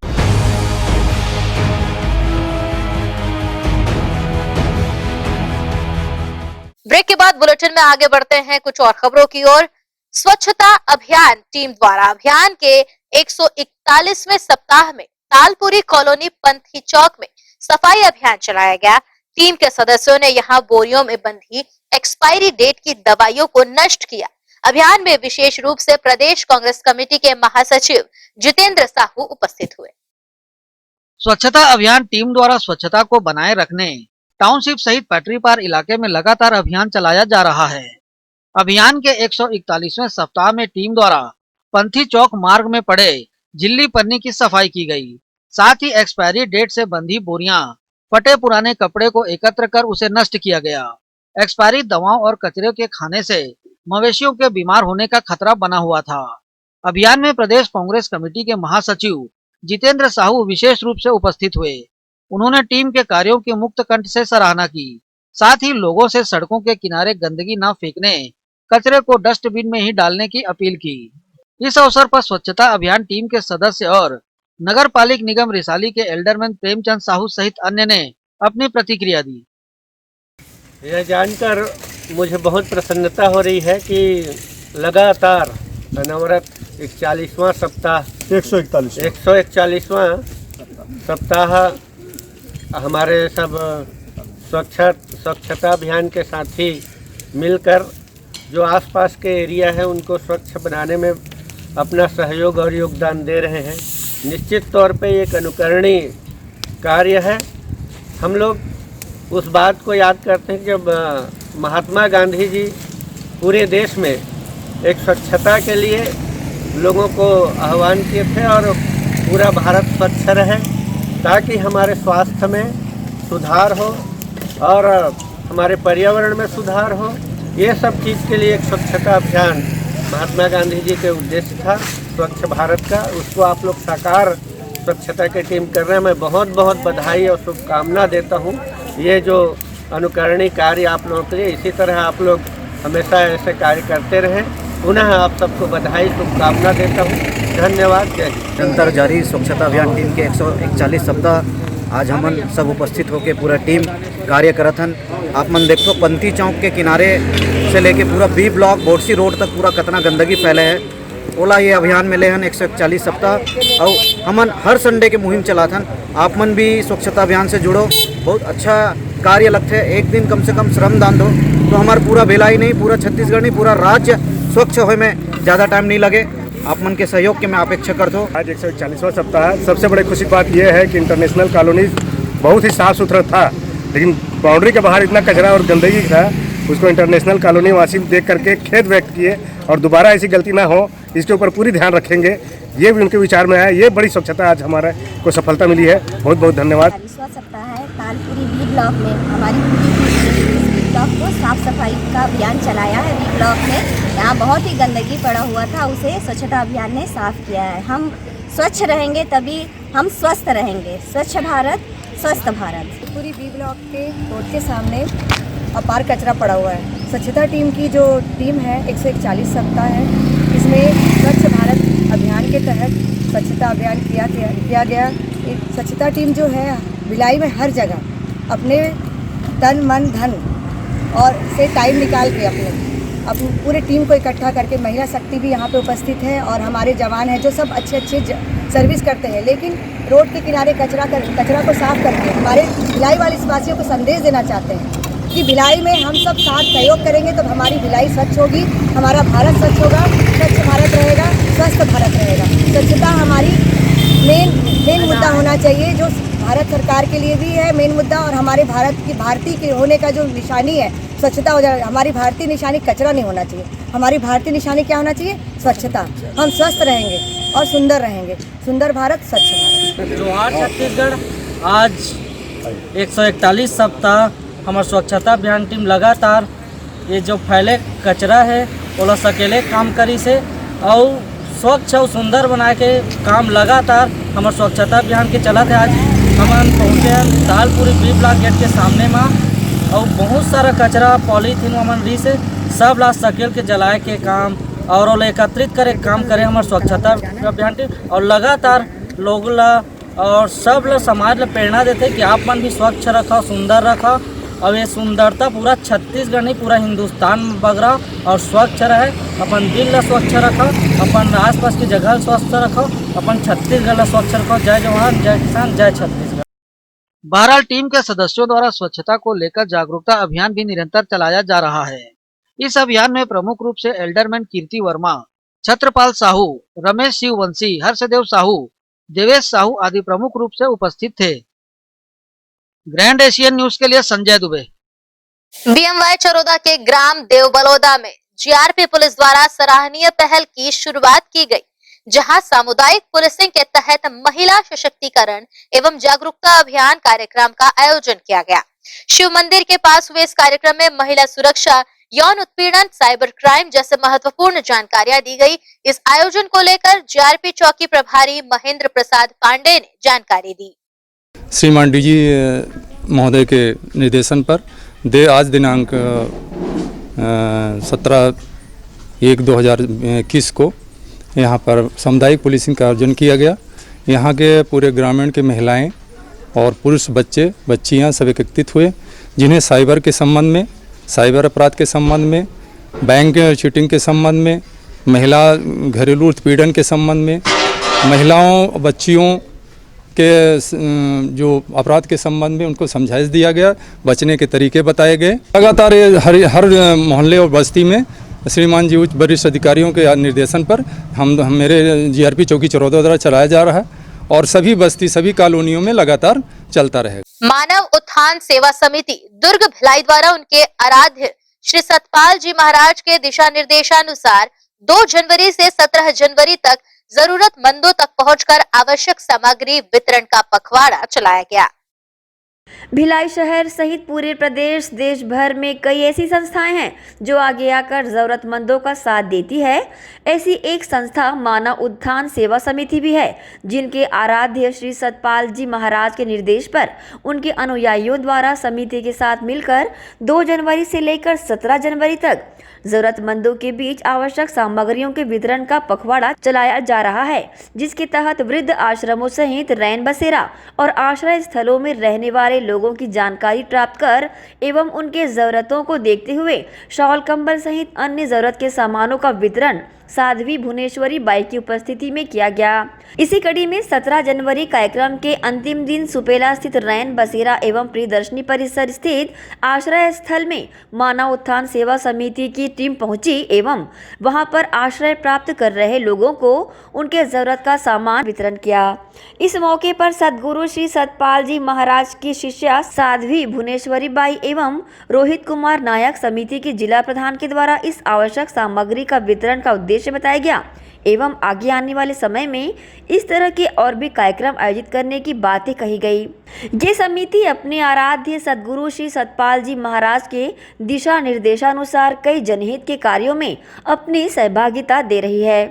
ब्रेक के बाद बुलेटिन में आगे बढ़ते हैं कुछ और खबरों की ओर। स्वच्छता अभियान टीम द्वारा अभियान के 141वें सप्ताह में तालपुरी कॉलोनी पंथी चौक में सफाई अभियान चलाया गया। टीम के सदस्यों ने यहां बोरियों में बंधी एक्सपायरी डेट की दवाइयों को नष्ट किया। अभियान में विशेष रूप से प्रदेश कांग्रेस कमेटी के महासचिव जितेंद्र साहू उपस्थित हुए। स्वच्छता अभियान टीम द्वारा स्वच्छता को बनाए रखने टाउनशिप सहित पटरी पार इलाके में लगातार अभियान चलाया जा रहा है। अभियान के 141वें सप्ताह में टीम द्वारा पंथी चौक मार्ग में पड़े झिल्ली पन्नी की सफाई की गई। साथ ही एक्सपायरी डेट से बंधी बोरियां, फटे पुराने कपड़े को एकत्र कर उसे नष्ट किया गया। एक्सपायरी दवाओं और कचरे के खाने से मवेशियों के बीमार होने का खतरा बना हुआ था। अभियान में प्रदेश कांग्रेस कमेटी के महासचिव जितेंद्र साहू विशेष रूप से उपस्थित हुए। उन्होंने टीम के कार्यों की मुक्त कंठ से सराहना की। साथ ही लोगों से सड़कों के किनारे गंदगी न फेंकने, कचरे को डस्टबिन में ही डालने की अपील की। इस अवसर पर स्वच्छता अभियान टीम के सदस्य और नगर पालिक निगम रिसाली के एल्डरमैन प्रेमचंद साहू सहित अन्य ने अपनी प्रतिक्रिया दी। यह जानकर मुझे बहुत प्रसन्नता हो रही है कि लगातार अनवरत 41वां सप्ताह 141वां सप्ताह हमारे सब स्वच्छता अभियान के साथी मिलकर जो आसपास के एरिया है उनको स्वच्छ बनाने में अपना सहयोग और योगदान दे रहे हैं। निश्चित तौर पे एक अनुकरणीय कार्य है। हम लोग उस बात को याद करते हैं जब महात्मा गांधी जी पूरे देश में एक स्वच्छता के लिए लोगों को आह्वान किए थे और पूरा भारत स्वच्छ रहे ताकि हमारे स्वास्थ्य में सुधार हो और हमारे पर्यावरण में सुधार हो। ये सब चीज़ के लिए एक स्वच्छता अभियान महात्मा गांधी जी के उद्देश्य था स्वच्छ भारत का। उसको आप लोग साकार स्वच्छता की टीम कर रहे हैं। मैं बहुत बहुत बधाई और शुभकामना देता हूँ। ये जो अनुकरणीय कार्य आप लोगों के लिए, इसी तरह आप लोग हमेशा ऐसे कार्य करते रहें। पुनः आप सबको बधाई शुभकामना देता हूँ। धन्यवाद। जय हिंद। निरंतर जारी स्वच्छता अभियान टीम के 141 सप्ताह आज हमन सब उपस्थित होकर पूरा टीम कार्य करत हन। आप मन देखो पंथी चौक के किनारे से लेके पूरा बी ब्लॉक बोर्डसी रोड तक पूरा कितना गंदगी फैले है। ओला ये अभियान में ले हन 141 सप्ताह और हमन हर संडे के मुहिम चलात हन। आप मन भी स्वच्छता अभियान से जुड़ो, बहुत अच्छा कार्य लगते है। एक दिन कम से कम श्रमदान दो तो हमारा पूरा भिलाई नहीं, पूरा छत्तीसगढ़ नहीं, पूरा राज्य स्वच्छ होने में ज़्यादा टाइम नहीं लगे। आप मन के सहयोग के मैं अपेक्षा करता हूँ। आज 141वां सप्ताह है। सबसे बड़ी खुशी बात यह है कि इंटरनेशनल कॉलोनी बहुत ही साफ़ सुथरा था, लेकिन बाउंड्री के बाहर इतना कचरा और गंदगी था। उसको इंटरनेशनल कॉलोनी वासी देख करके खेद व्यक्त किए और दोबारा ऐसी गलती ना हो इसके ऊपर पूरी ध्यान रखेंगे। ये भी उनके विचार में है। ये बड़ी स्वच्छता आज हमारे को सफलता मिली है। बहुत बहुत धन्यवाद। 40वां सप्ताह है। तालपुरी बी ब्लॉक में हमारी ब्लॉक को साफ सफाई का अभियान चलाया है। बी ब्लॉक में यहाँ बहुत ही गंदगी पड़ा हुआ था, उसे स्वच्छता अभियान ने साफ किया है। हम स्वच्छ रहेंगे तभी हम स्वस्थ रहेंगे। स्वच्छ भारत स्वस्थ भारत। पूरी बी ब्लॉक के रोड के सामने अपार कचरा पड़ा हुआ है। स्वच्छता टीम की जो टीम है 141 सप्ताह है, इसमें स्वच्छ भारत अभियान के तहत स्वच्छता अभियान किया गया। स्वच्छता टीम जो है भिलाई में हर जगह अपने तन मन धन और से टाइम निकाल के अपनी पूरे टीम को इकट्ठा करके, महिला शक्ति भी यहाँ पे उपस्थित है और हमारे जवान हैं जो सब अच्छे सर्विस करते हैं। लेकिन रोड के किनारे कचरा को साफ करके हमारे भिलाई वाले वासियों को संदेश देना चाहते हैं कि भिलाई में हम सब साथ सहयोग करेंगे तो हमारी भिलाई स्वच्छ होगी, हमारा भारत स्वच्छ होगा, स्वच्छ भारत रहेगा, स्वस्थ भारत रहेगा। स्वच्छता हमारी मेन मुद्दा होना चाहिए, जो भारत सरकार के लिए भी है मेन मुद्दा और हमारे भारतीय के होने का जो निशानी है स्वच्छता हो जाए। हमारी भारतीय निशानी कचरा नहीं होना चाहिए। हमारी भारतीय निशानी क्या होना चाहिए? स्वच्छता। हम स्वस्थ रहेंगे और सुंदर रहेंगे। सुंदर भारत, स्वच्छ भारत। जोहार छत्तीसगढ़। आज 141 सप्ताह हमारे स्वच्छता अभियान टीम लगातार ये जो फैले कचरा है ओला सकेले काम करी से और स्वच्छ और सुंदर बना के काम लगातार हमारे स्वच्छता अभियान के चलत है। आज हम पहुँचे हैं तालपुरी बी ब्लॉक गेट के सामने में और बहुत सारा कचरा पॉलीथीन वमन री से सब ला सकेल के जलाए के काम और एकत्रित करे काम करे हमारे स्वच्छता अभियान टीम। और लगातार लोग ला और सब ला समाज ला प्रेरणा देते कि आप मन भी स्वच्छ रखा, सुंदर रखा और ये सुंदरता पूरा छत्तीसगढ़ नहीं पूरा हिंदुस्तान में बगरा और स्वच्छ रहे। अपन दिल ला स्वच्छ रखा, अपन आसपास की जगह स्वच्छ रखो, अपन छत्तीसगढ़ ला स्वच्छ रखो। जय जवान, जय किसान, जय छत्तीसगढ़। बहरहाल टीम के सदस्यों द्वारा स्वच्छता को लेकर जागरूकता अभियान भी निरंतर चलाया जा रहा है। इस अभियान में प्रमुख रूप से एल्डरमैन कीर्ति वर्मा, छत्रपाल साहू, रमेश शिववंशी, हर्षदेव साहू, देवेश साहू आदि प्रमुख रूप से उपस्थित थे। ग्रैंड एशियन न्यूज के लिए संजय दुबे। बीएमवाई चरोदा के ग्राम देवबलौदा में जीआरपी पुलिस द्वारा सराहनीय पहल की शुरुआत की गई, जहां सामुदायिक पुलिसिंग के तहत महिला सशक्तिकरण एवं जागरूकता अभियान कार्यक्रम का आयोजन किया गया। शिव मंदिर के पास हुए इस कार्यक्रम में महिला सुरक्षा, यौन उत्पीड़न, साइबर क्राइम जैसे महत्वपूर्ण जानकारियां दी गई। इस आयोजन को लेकर जीआरपी चौकी प्रभारी महेंद्र प्रसाद पांडे ने जानकारी दी। श्रीमान डीजी महोदय के निर्देशन पर आज दिनांक 17/1/2021 को यहाँ पर सामुदायिक पुलिसिंग का आयोजन किया गया। यहाँ के पूरे ग्रामीण के महिलाएं और पुरुष बच्चे बच्चियाँ सब एकत्रित हुए, जिन्हें साइबर के संबंध में, साइबर अपराध के संबंध में, बैंक चीटिंग के संबंध में, महिला घरेलू उत्पीड़न के संबंध में, महिलाओं बच्चियों के जो अपराध के संबंध में उनको समझाइश दिया गया, बचने के तरीके बताए गए। लगातार हर मोहल्ले और बस्ती में श्रीमान जी उच्च वरिष्ठ अधिकारियों के निर्देशन पर हम मेरे जीआरपी चौकी चरौदा द्वारा चलाया जा रहा है और सभी बस्ती सभी कॉलोनियों में लगातार चलता रहेगा। मानव उत्थान सेवा समिति दुर्ग भिलाई द्वारा उनके आराध्य श्री सतपाल जी महाराज के दिशा निर्देशानुसार 2 जनवरी से 17 जनवरी तक जरूरतमंदों तक पहुंचकर आवश्यक सामग्री वितरण का पखवाड़ा चलाया गया। भिलाई शहर सहित पूरे प्रदेश देश भर में कई ऐसी संस्थाएं हैं जो आगे आकर जरूरतमंदों का साथ देती है। ऐसी एक संस्था मानव उत्थान सेवा समिति भी है, जिनके आराध्य श्री सतपाल जी महाराज के निर्देश पर उनके अनुयायियों द्वारा समिति के साथ मिलकर 2 जनवरी से लेकर 17 जनवरी तक जरूरतमंदों के बीच आवश्यक सामग्रियों के वितरण का पखवाड़ा चलाया जा रहा है, जिसके तहत वृद्ध आश्रमों सहित रैन बसेरा और आश्रय स्थलों में रहने वाले लोगों की जानकारी प्राप्त कर एवं उनके जरूरतों को देखते हुए शॉल कंबल सहित अन्य जरूरत के सामानों का वितरण साध्वी भुवनेश्वरी बाई की उपस्थिति में किया गया। इसी कड़ी में 17 जनवरी कार्यक्रम के अंतिम दिन सुपेला स्थित रैन बसेरा एवं प्रियदर्शनी परिसर स्थित आश्रय स्थल में मानव उत्थान सेवा समिति की टीम पहुंची एवं वहां पर आश्रय प्राप्त कर रहे लोगों को उनके जरूरत का सामान वितरण किया। इस मौके पर सदगुरु श्री सतपाल जी महाराज की शिष्या साध्वी भुवनेश्वरी बाई एवं रोहित कुमार नायक समिति के जिला प्रधान के द्वारा इस आवश्यक सामग्री का वितरण का उद्देश्य बताया गया एवं आगे आने वाले समय में इस तरह के और भी कार्यक्रम आयोजित करने की बातें कही गई। ये समिति अपने आराध्य सदगुरु श्री सतपाल जी महाराज के दिशा निर्देशानुसार कई जनहित के कार्यों में अपनी सहभागिता दे रही है।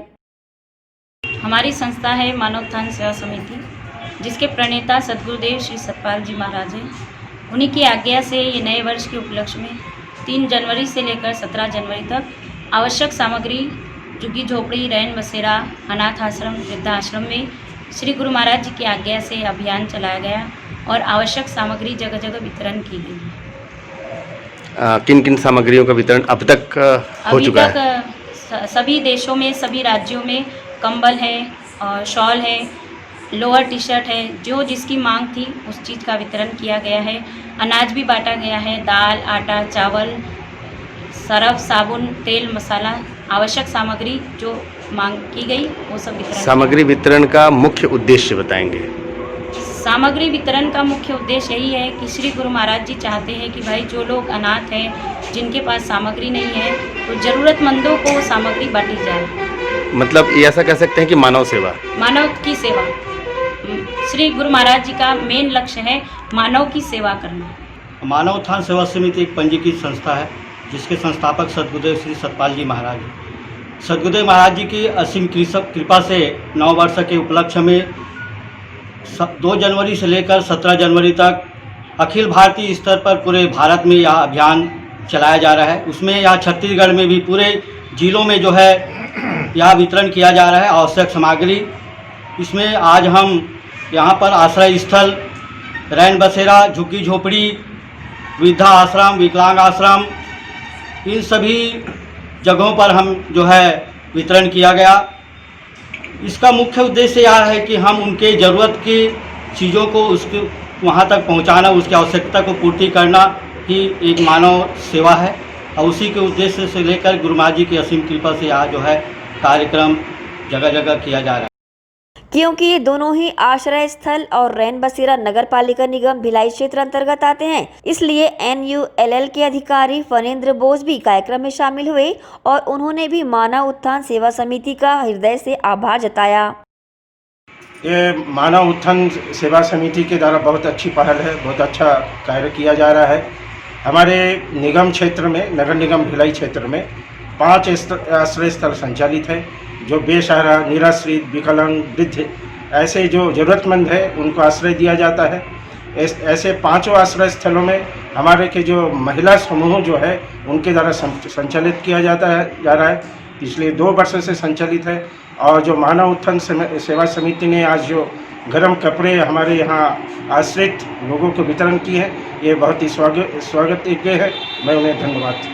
हमारी संस्था है मानव उत्थान सेवा समिति, जिसके प्रणेता सदगुरुदेव श्री सतपाल जी महाराज हैं। उन्हीं की आज्ञा से ये नए वर्ष के उपलक्ष्य में 3 जनवरी से लेकर 17 जनवरी तक आवश्यक सामग्री झुग्गी झोपड़ी रैन बसेरा अनाथ आश्रम वृद्धाश्रम में श्री गुरु महाराज जी की आज्ञा से अभियान चलाया गया और आवश्यक सामग्री जगह जगह वितरण की गई। किन किन सामग्रियों का वितरण अब तक हो चुका है? सभी देशों में सभी राज्यों में कंबल है और शॉल है, लोअर टी शर्ट है, जो जिसकी मांग थी उस चीज़ का वितरण किया गया है। अनाज भी बांटा गया है, दाल आटा चावल सरफ साबुन तेल मसाला आवश्यक सामग्री जो मांग की गई वो सब वितरण। सामग्री वितरण का मुख्य उद्देश्य बताएंगे? सामग्री वितरण का मुख्य उद्देश्य यही है कि श्री गुरु महाराज जी चाहते हैं कि भाई जो लोग अनाथ हैं जिनके पास सामग्री नहीं है तो ज़रूरतमंदों को सामग्री बांटी जाए। मतलब ये ऐसा कह सकते हैं कि मानव सेवा, मानव की सेवा श्री गुरु महाराज जी का मेन लक्ष्य है, मानव की सेवा करना। मानव उत्थान सेवा समिति एक पंजीकृत संस्था है जिसके संस्थापक सदगुरुदेव श्री सतपाल जी महाराज हैं। सदगुरुदेव महाराज जी की असीम कृपा से 9 वर्ष के उपलक्ष्य में 2 जनवरी से लेकर 17 जनवरी तक अखिल भारतीय स्तर पर पूरे भारत में यह अभियान चलाया जा रहा है। उसमें यहाँ छत्तीसगढ़ में भी पूरे जिलों में जो है यह वितरण किया जा रहा है आवश्यक सामग्री। इसमें आज हम यहाँ पर आश्रय स्थल रैन बसेरा झुग्गी झोपड़ी वृद्धा आश्रम विकलांग आश्रम इन सभी जगहों पर हम जो है वितरण किया गया। इसका मुख्य उद्देश्य यह है कि हम उनके ज़रूरत की चीज़ों को उसके वहाँ तक पहुँचाना, उसकी आवश्यकता को पूर्ति करना ही एक मानव सेवा है और उसी के उद्देश्य से लेकर गुरु महाराज जी की असीम कृपा से यहाँ जो है कार्यक्रम जगह जगह किया जा रहा है। क्योंकि ये दोनों ही आश्रय स्थल और रैन बसेरा नगर पालिका निगम भिलाई क्षेत्र अंतर्गत आते हैं, इसलिए NULL के अधिकारी फनेंद्र बोस भी कार्यक्रम में शामिल हुए और उन्होंने भी मानव उत्थान सेवा समिति का हृदय से आभार जताया। ये मानव उत्थान सेवा समिति के द्वारा बहुत अच्छी पहल है, बहुत अच्छा कार्य किया जा रहा है। हमारे निगम क्षेत्र में नगर निगम भिलाई क्षेत्र में 5 आश्रय स्थल संचालित है जो बेसहारा निराश्रित विकलांग वृद्ध ऐसे जो ज़रूरतमंद है उनको आश्रय दिया जाता है। ऐसे 5 आश्रय स्थलों में हमारे के जो महिला समूह जो है उनके द्वारा संचालित किया जा रहा है। पिछले 2 वर्षों से संचालित है और जो मानव उत्थान सेवा समिति ने आज जो गर्म कपड़े हमारे यहाँ आश्रित लोगों को वितरण किए हैं, ये बहुत ही स्वागत योग्य है। मैं उन्हें धन्यवाद।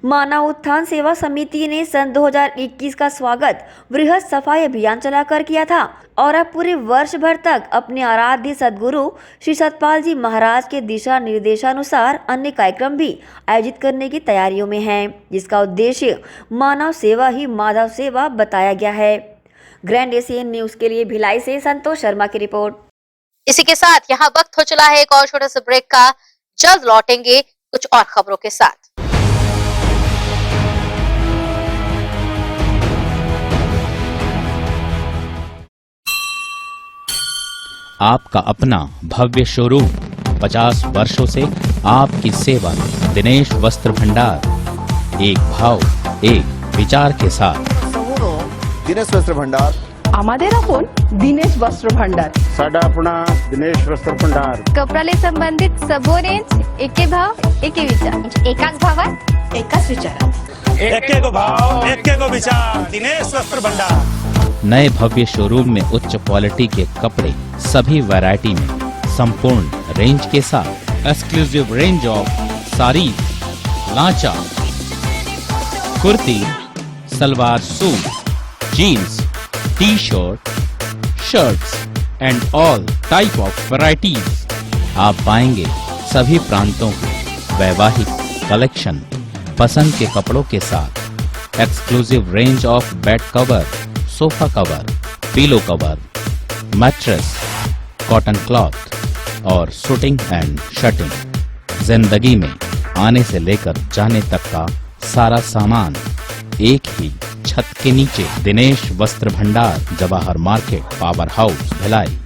मानव उत्थान सेवा समिति ने सन 2021 का स्वागत वृहद सफाई अभियान चलाकर किया था और अब पूरे वर्ष भर तक अपने आराध्य सदगुरु श्री सतपाल जी महाराज के दिशा निर्देशानुसार अन्य कार्यक्रम भी आयोजित करने की तैयारियों में हैं, जिसका उद्देश्य मानव सेवा ही माधव सेवा बताया गया है। ग्रैंड एशियन न्यूज के लिए भिलाई से संतोष शर्मा की रिपोर्ट। इसी के साथ यहाँ वक्त हो चला है एक और छोटे से ब्रेक का। जल्द लौटेंगे कुछ और खबरों के साथ। आपका अपना भव्य शोरूम 50 वर्षों से आपकी सेवा में। दिनेश वस्त्र भंडार, एक भाव एक विचार के साथ। दिनेश वस्त्र भंडार आमादेर अपन दिनेश वस्त्र भंडार साडा अपना दिनेश वस्त्र भंडार कपडाले संबंधित सबो रेंज एके भाव एके विचार एकाच भावात एकाच विचारात एके को भाव एके को विचार दिनेश वस्त्र भंडार। नए भव्य शोरूम में उच्च क्वालिटी के कपड़े सभी वैरायटी में संपूर्ण रेंज के साथ। Exclusive range of sari, lancha, kurti, salwar suit, jeans, T shirt, shirts and all type of varieties. आप पाएंगे सभी प्रांतों के वैवाहिक कलेक्शन पसंद के कपड़ों के साथ। Exclusive range of bed cover, sofa cover, pillow cover, mattress, cotton cloth और शूटिंग एंड शर्टिंग। जिंदगी में आने से लेकर जाने तक का सारा सामान एक ही छत के नीचे। दिनेश वस्त्र भंडार, Jawahar market, power house, Bhilai.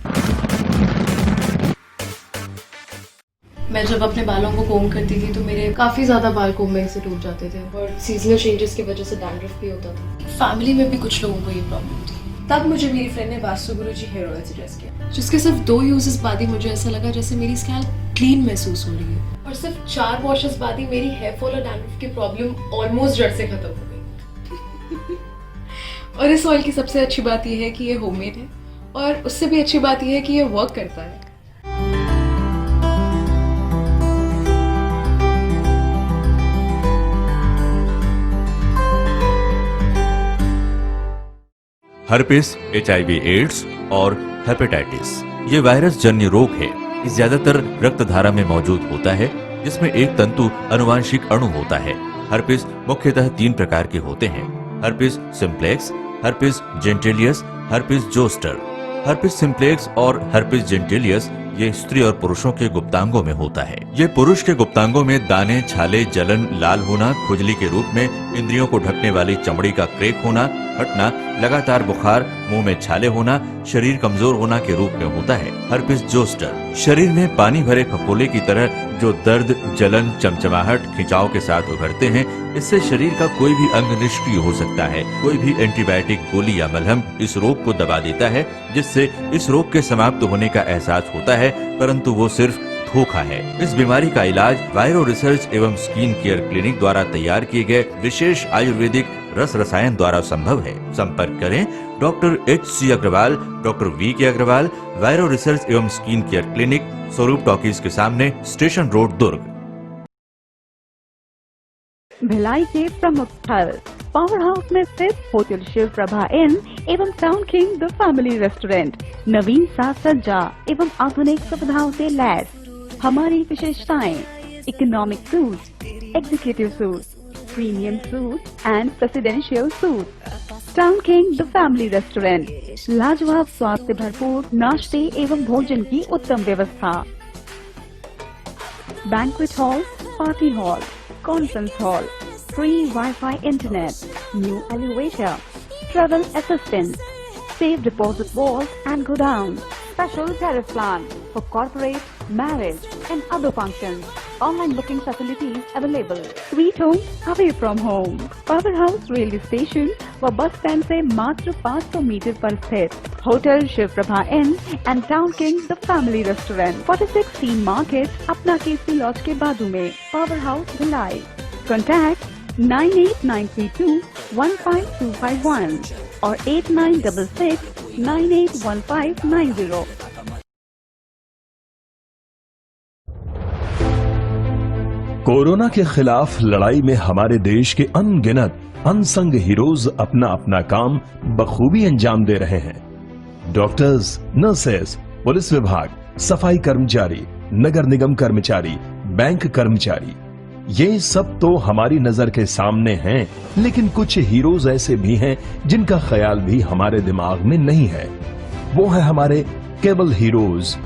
मैं जब अपने बालों को कोम करती थी तो मेरे काफी ज्यादा बाल कोम्बिंग से टूट जाते थे और सीजनल चेंजेस की वजह से डैंड्रफ भी होता था। फैमिली में भी कुछ लोगों को ये प्रॉब्लम थी। तब मुझे मेरी फ्रेंड ने वास्तु गुरुजी हेयर ऑयल सजेस्ट किया, जिसके सिर्फ 2 यूजेस बाद ही मुझे ऐसा लगा जैसे मेरी स्कैल्प क्लीन महसूस हो रही है और सिर्फ 4 वॉशेस बाद ही मेरी हेयर फॉल और डैंड्रफ की प्रॉब्लम ऑलमोस्ट जड़ से खत्म हो गई। और इस ऑयल की सबसे अच्छी बात यह है कि ये होममेड है और उससे भी अच्छी बात यह है कि ये वर्क करता है। हर्पिस, HIV एड्स और हेपेटाइटिस ये वायरस जन्य रोग है। ये ज्यादातर रक्त धारा में मौजूद होता है, जिसमें एक तंतु अनुवांशिक अणु होता है। हर्पिस मुख्यतः 3 प्रकार के होते हैं: herpes simplex, herpes genitalis, herpes zoster. Herpes simplex और हर्पिस जेंटिलियस ये स्त्री और पुरुषों के गुप्तांगों में होता है। ये पुरुष के गुप्तांगों में दाने, छाले, जलन, लाल होना, खुजली के रूप में, इंद्रियों को ढकने वाली चमड़ी का क्रेक होना, फटना, लगातार बुखार, मुंह में छाले होना, शरीर कमजोर होना के रूप में होता है। हर्पिस जोस्टर शरीर में पानी भरे फफोले की तरह जो दर्द, जलन, चमचमाहट, खिंचाव के साथ उभरते हैं। इससे शरीर का कोई भी अंग निष्क्रिय हो सकता है। कोई भी एंटीबायोटिक गोली या मलहम इस रोग को दबा देता है, जिससे इस रोग के समाप्त होने का एहसास होता है, परंतु वो सिर्फ धोखा है। इस बीमारी का इलाज वायरो रिसर्च एवं स्किन केयर क्लिनिक द्वारा तैयार किए गए विशेष आयुर्वेदिक रस रसायन द्वारा संभव है। संपर्क करें doctor HC Agrawal, doctor VK Agrawal, viro research एवं skin care clinic, Swaroop talkies के सामने, स्टेशन रोड, दुर्ग। भिलाई के प्रमुख स्थल पावर हाउस में स्थित होटल शिव प्रभा इन एवं town king the family restaurant नवीन साज सज्जा एवं आधुनिक सुविधाओं से लैस। हमारी विशेषताएं: economic suite, executive suite, premium suite and presidential suite. Town king the family restaurant, लाजवाब स्वाद से भरपूर नाश्ते एवं भोजन की उत्तम व्यवस्था। Banquet hall, party hall, conference hall, free Wi-Fi internet, new elevator, travel assistance, safe deposit vault and godown, special tariff plan for corporate, marriage and other functions. Online booking facilities available. Sweet home away from home. Power House railway station व bus stand से मात्र 500 metre पर स्थित hotel Shiv Prabha inn and town king the family restaurant, 46 teen market, अपना KC laws के बाजू में, power house Bhilai. Contact 98932 15251 और 8966981590। कोरोना के खिलाफ लड़ाई में हमारे देश के अनगिनत अनसंग हीरोज अपना अपना काम बखूबी अंजाम दे रहे हैं। डॉक्टर्स, नर्सेस, पुलिस विभाग, सफाई कर्मचारी, नगर निगम कर्मचारी, बैंक कर्मचारी, ये सब तो हमारी नजर के सामने हैं, लेकिन कुछ हीरोज ऐसे भी हैं जिनका ख्याल भी हमारे दिमाग में नहीं है। वो है हमारे केबल हीरोज।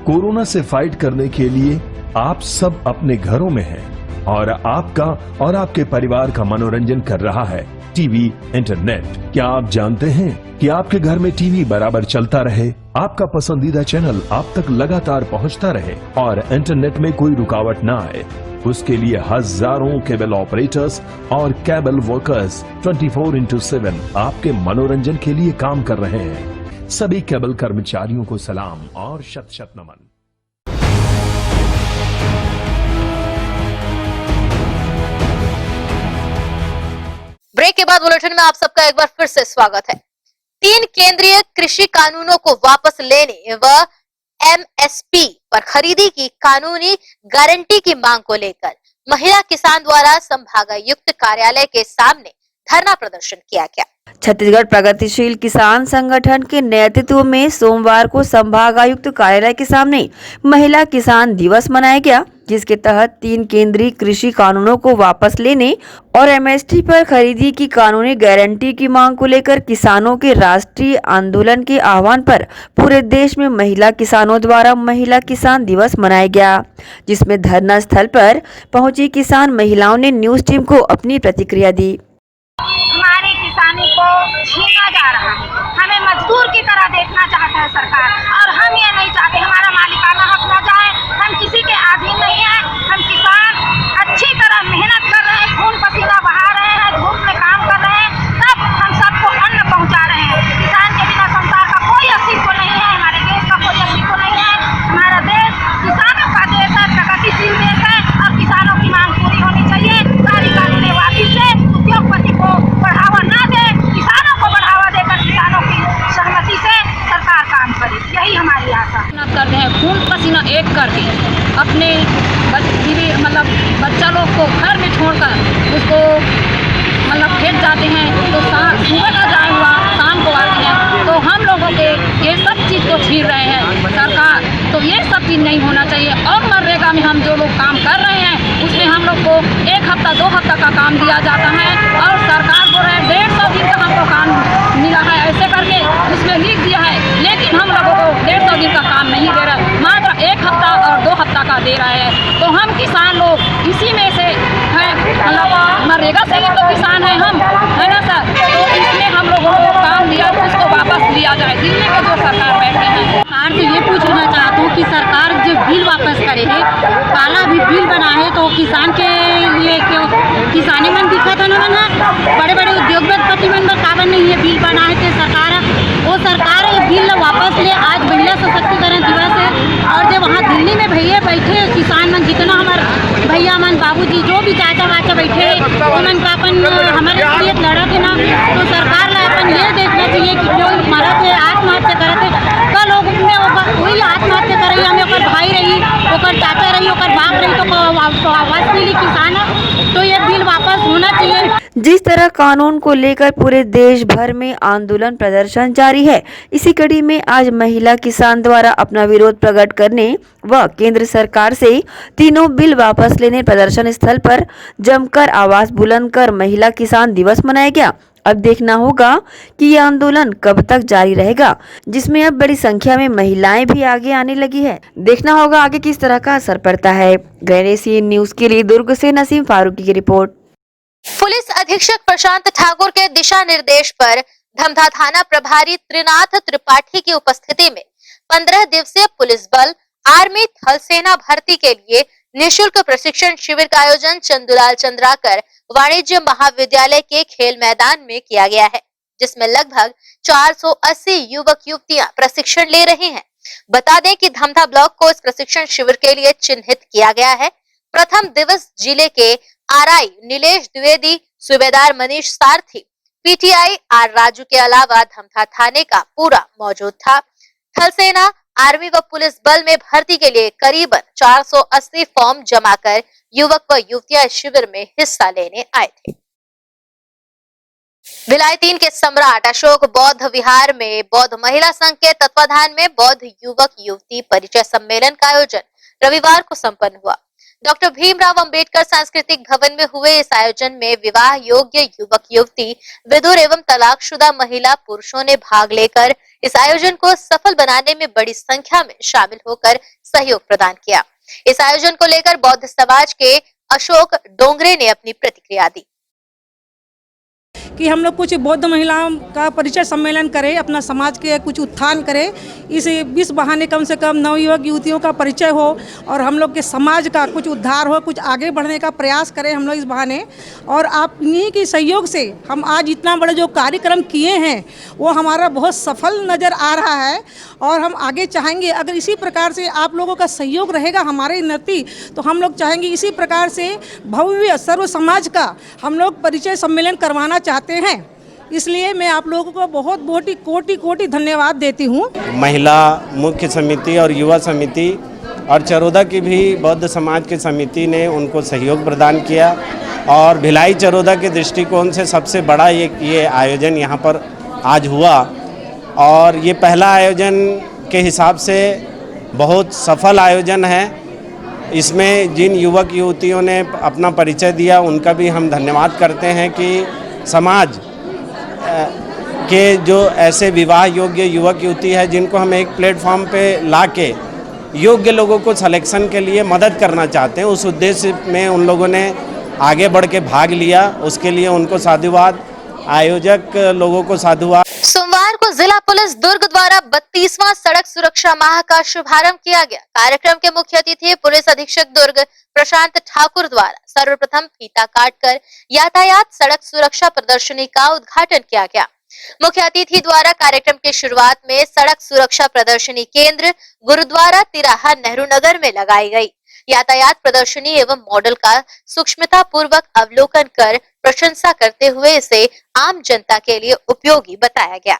कोरोना से फाइट करने के लिए आप सब अपने घरों में हैं और आपका और आपके परिवार का मनोरंजन कर रहा है टीवी, इंटरनेट। क्या आप जानते हैं कि आपके घर में टीवी बराबर चलता रहे, आपका पसंदीदा चैनल आप तक लगातार पहुंचता रहे और इंटरनेट में कोई रुकावट ना आए? उसके लिए हजारों केबल ऑपरेटर्स और केबल वर्कर्स 24/7 आपके मनोरंजन के लिए काम कर रहे हैं। सभी केबल कर्मचारियों को सलाम और शत शत नमन। ब्रेक के बाद बुलेटिन में आप सबका एक बार फिर से स्वागत है। 3 केंद्रीय कृषि कानूनों को वापस लेने व एमएसपी पर खरीदी की कानूनी गारंटी की मांग को लेकर महिला किसान द्वारा संभागायुक्त कार्यालय के सामने धरना प्रदर्शन किया गया। छत्तीसगढ़ प्रगतिशील किसान संगठन के नेतृत्व में सोमवार को संभागायुक्त कार्यालय के सामने महिला किसान दिवस मनाया गया, जिसके तहत 3 केंद्रीय कृषि कानूनों को वापस लेने और एमएसपी पर खरीदी की कानूनी गारंटी की मांग को लेकर किसानों के राष्ट्रीय आंदोलन के आह्वान पर पूरे देश में महिला किसानों द्वारा महिला किसान दिवस मनाया गया, जिसमें धरना स्थल पर पहुंची किसान महिलाओं ने न्यूज टीम को अपनी प्रतिक्रिया दी। हमारी किसानी को छीना जा रहा है, हमें मजदूर की तरह देखना चाहता है सरकार, और हम ये नहीं चाहते हमारा मालिकाना हक न जाए। हम किसी के अधीन नहीं है। हम किसान अच्छी तरह मेहनत कर रहे हैं, खून पसीना बहा रहे हैं, धूप में काम कर रहे हैं, तब हम सबको अन्न पहुंचा रहे हैं। किसान के बिना संसार का कोई अस्तित्व नहीं है, हमारे देश का कोई अस्तित्व नहीं है। हमारा देश किसानों का देश है, प्रगतिशील देश है, और किसानों की मांग पूरी होनी चाहिए। सारी कानूनी वादी से उद्योगपति को बढ़ावा ना दे, किसानों को बढ़ावा देकर किसानों की सहमति से सरकार काम करे, यही हमारी आशा। करते हैं खून पसीना एक करके अपने मतलब बच्चा लोग को घर में छोड़कर उसको मतलब खेत जाते हैं, तो सुबह का जाए हुआ शाम को आते हैं, तो हम लोगों के ये सब चीज़ को छीन रहे हैं सरकार। तो ये सब चीज़ नहीं होना चाहिए। और मनरेगा में हम जो लोग काम कर रहे हैं उसमें हम लोग को 1 हफ्ता 2 हफ्ता का काम दिया जाता है, और सरकार बोल रहे हैं 150 दिन का हमको काम मिला है, ऐसे करके उसमें लिख दिया है, लेकिन हम लोगों को 150 दिन का काम नहीं दे रहा, मात्र 1 हफ्ता और 2 हफ्ता का दे रहा है। तो हम किसान लोग इसी में से हैं, मतलब मनरेगा से ही तो किसान हैं हम, है ना सर? तो इसमें हम लोगों को काम दिया तो उसको वापस लिया जाए। दिल्ली में जो सरकार बैठे हैं, सरकार से ये पूछना चाहता हूँ कि सरकार जो बिल वापस करे है, काला भी बिल बना है, तो किसान के लिए क्यों किसानी मन दिक्कत है ना, बड़े बड़े उद्योगपति मन का कारण नहीं है बिल बना है। सरकार वो सरकार ये बिल वापस ले। आज महिला सशक्तिकरण दिवस है, और जब वहाँ दिल्ली में भैया बैठे किसान मन, जितना हमारे भैया मन, बाबूजी, जो भी चाचा वाचा बैठे उमन का अपन हमारे लिए लड़त है ना, तो सरकार ला अपन ये देखना चाहिए कि जो मरत है आत्महत्या करत है, कल लोग में वही आत्महत्या कर रही, हमें ओकर भाई रही, ओकर चाचा रही, ओकर बाप रही, तो आवाज मिली किसान, तो ये बिल वापस होना चाहिए। जिस तरह कानून को लेकर पूरे देश भर में आंदोलन प्रदर्शन जारी है, इसी कड़ी में आज महिला किसान द्वारा अपना विरोध प्रकट करने व केंद्र सरकार से तीनों बिल वापस लेने प्रदर्शन स्थल पर जमकर आवाज बुलंद कर महिला किसान दिवस मनाया गया। अब देखना होगा कि ये आंदोलन कब तक जारी रहेगा, जिसमें अब बड़ी संख्या में महिलाएं भी आगे आने लगी है। देखना होगा आगे किस तरह का असर पड़ता है। ग्रेनेसी न्यूज के लिए दुर्ग से नसीम फारूकी की रिपोर्ट। पुलिस अधीक्षक प्रशांत ठाकुर के दिशा निर्देश पर धमधा थाना प्रभारी त्रिनाथ त्रिपाठी की उपस्थिति में 15 दिवसीय पुलिस बल आर्मी थल सेना भर्ती के लिए निःशुल्क प्रशिक्षण शिविर का आयोजन चंदूलाल चंद्राकर वाणिज्य महाविद्यालय के खेल मैदान में किया गया है, जिसमें लगभग 480 युवक युवतियां प्रशिक्षण ले रही हैं। बता दें कि धमधा ब्लॉक को इस प्रशिक्षण शिविर के लिए चिन्हित किया गया है। प्रथम दिवस जिले के आरआई नीलेश द्विवेदी, सूबेदार मनीष सारथी, पीटीआई आर राजू के अलावा धमधा थाने का पूरा मौजूद था। थल सेना, आर्मी व पुलिस बल में भर्ती के लिए करीबन 480 फॉर्म जमा कर युवक व युवतियां शिविर में हिस्सा लेने आए थे। भिलाई 3 के सम्राट अशोक बौद्ध विहार में बौद्ध महिला संघ के तत्वाधान में बौद्ध युवक युवती परिचय सम्मेलन का आयोजन रविवार को संपन्न हुआ। डॉक्टर भीमराव अंबेडकर सांस्कृतिक भवन में हुए इस आयोजन में विवाह योग्य युवक युवती, विधुर एवं तलाकशुदा महिला पुरुषों ने भाग लेकर इस आयोजन को सफल बनाने में बड़ी संख्या में शामिल होकर सहयोग प्रदान किया। इस आयोजन को लेकर बौद्ध समाज के अशोक डोंगरे ने अपनी प्रतिक्रिया दी कि हम लोग कुछ बौद्ध महिलाओं का परिचय सम्मेलन करें, अपना समाज के कुछ उत्थान करें, इस बहाने कम से कम नवयुवक युवतियों का परिचय हो और हम लोग के समाज का कुछ उद्धार हो, कुछ आगे बढ़ने का प्रयास करें हम लोग इस बहाने। और आप इन्हीं के सहयोग से हम आज इतना बड़ा जो कार्यक्रम किए हैं वो हमारा बहुत सफल नज़र आ रहा है और हम आगे चाहेंगे अगर इसी प्रकार से आप लोगों का सहयोग रहेगा हमारे प्रति, तो हम लोग चाहेंगे इसी प्रकार से भव्य सर्व समाज का हम लोग परिचय सम्मेलन करवाना चाहते हैं। इसलिए मैं आप लोगों को बहुत बहुत कोटि कोटि धन्यवाद देती हूँ। महिला मुख्य समिति और युवा समिति और चरोदा की भी बौद्ध समाज की समिति ने उनको सहयोग प्रदान किया और भिलाई चरोदा के दृष्टिकोण से सबसे बड़ा ये आयोजन यहाँ पर आज हुआ और ये पहला आयोजन के हिसाब से बहुत सफल आयोजन है। इसमें जिन युवक युवतियों ने अपना परिचय दिया उनका भी हम धन्यवाद करते हैं कि समाज के जो ऐसे विवाह योग्य युवक युवती है जिनको हम एक प्लेटफॉर्म पे लाके योग्य लोगों को सिलेक्शन के लिए मदद करना चाहते हैं, उस उद्देश्य में उन लोगों ने आगे बढ़ के भाग लिया। उसके लिए उनको साधुवाद, आयोजक लोगों को साधुवाद। सोमवार को जिला पुलिस दुर्ग द्वारा 32वां सड़क सुरक्षा माह का शुभारंभ किया गया। कार्यक्रम के मुख्य अतिथि पुलिस अधीक्षक दुर्ग प्रशांत ठाकुर द्वारा सर्वप्रथम फीता काटकर यातायात सड़क सुरक्षा प्रदर्शनी का उद्घाटन किया गया। मुख्य अतिथि द्वारा कार्यक्रम की शुरुआत में सड़क सुरक्षा प्रदर्शनी केंद्र गुरुद्वारा तिराहा नेहरू नगर में लगाई गई। यातायात प्रदर्शनी एवं मॉडल का सूक्ष्मता पूर्वक अवलोकन कर प्रशंसा करते हुए इसे आम जनता के लिए उपयोगी बताया गया।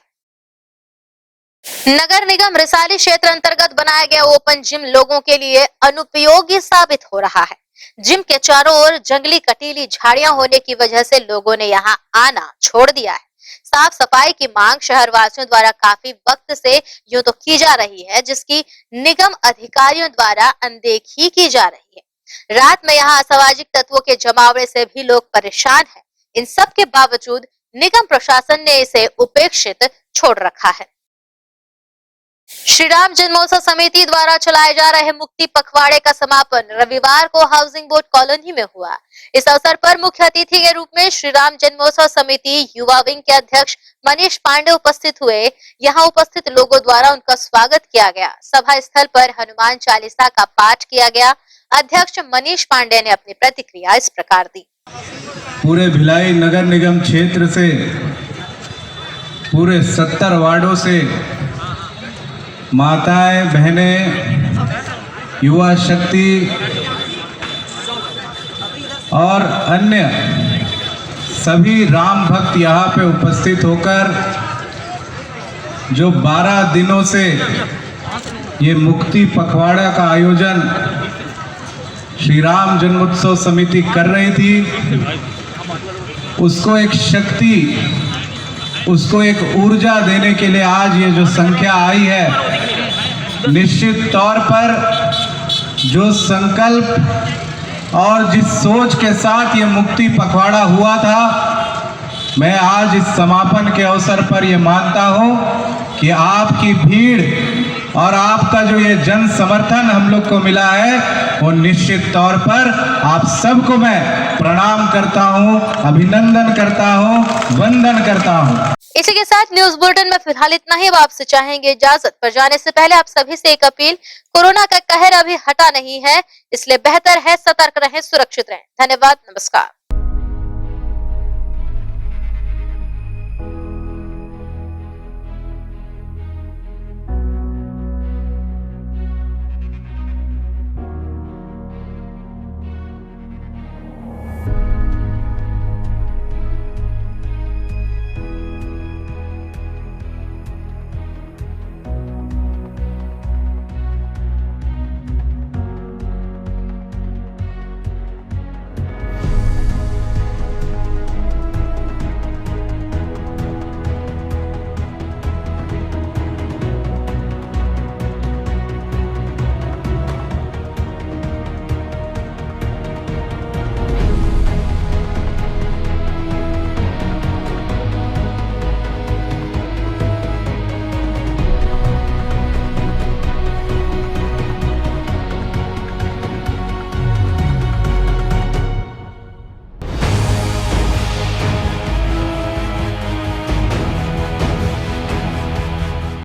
नगर निगम रिसाली क्षेत्र अंतर्गत बनाया गया ओपन जिम लोगों के लिए अनुपयोगी साबित हो रहा है। जिम के चारों ओर जंगली कटीली झाड़ियां होने की वजह से लोगों ने यहां आना छोड़ दिया है। साफ सफाई की मांग शहरवासियों द्वारा काफी वक्त से यूं तो की जा रही है, जिसकी निगम अधिकारियों द्वारा अनदेखी की जा रही है। रात में यहाँ असामाजिक तत्वों के जमावड़े से भी लोग परेशान हैं। इन सब के बावजूद निगम प्रशासन ने इसे उपेक्षित छोड़ रखा है। श्री राम जन्मोत्सव समिति द्वारा चलाए जा रहे मुक्ति पखवाड़े का समापन रविवार को हाउसिंग बोर्ड कॉलोनी में हुआ। इस अवसर पर मुख्य अतिथि के रूप में श्री राम जन्मोत्सव समिति युवा विंग के अध्यक्ष मनीष पांडे उपस्थित हुए। यहाँ उपस्थित लोगों द्वारा उनका स्वागत किया गया। सभा स्थल पर हनुमान चालीसा का पाठ किया गया। अध्यक्ष मनीष पांडे ने अपनी प्रतिक्रिया इस प्रकार दी। पूरे भिलाई नगर निगम क्षेत्र से पूरे 70 वार्डों से माताएं, बहनें, युवा शक्ति और अन्य सभी राम भक्त यहाँ पे उपस्थित होकर जो 12 दिनों से ये मुक्ति पखवाड़ा का आयोजन श्री राम जन्मोत्सव समिति कर रही थी, उसको एक शक्ति, उसको एक ऊर्जा देने के लिए आज ये जो संख्या आई है, निश्चित तौर पर जो संकल्प और जिस सोच के साथ ये मुक्ति पखवाड़ा हुआ था, मैं आज इस समापन के अवसर पर ये मानता हूँ कि आपकी भीड़ और आपका जो ये जन समर्थन हम लोग को मिला है, वो निश्चित तौर पर आप सबको मैं प्रणाम करता हूँ, अभिनंदन करता हूँ, वंदन करता हूँ। इसी के साथ न्यूज बुलेटिन में फिलहाल इतना ही। अब आपसे चाहेंगे इजाजत। पर जाने से पहले आप सभी से एक अपील, कोरोना का कहर अभी हटा नहीं है, इसलिए बेहतर है सतर्क रहें, सुरक्षित रहें। धन्यवाद, नमस्कार।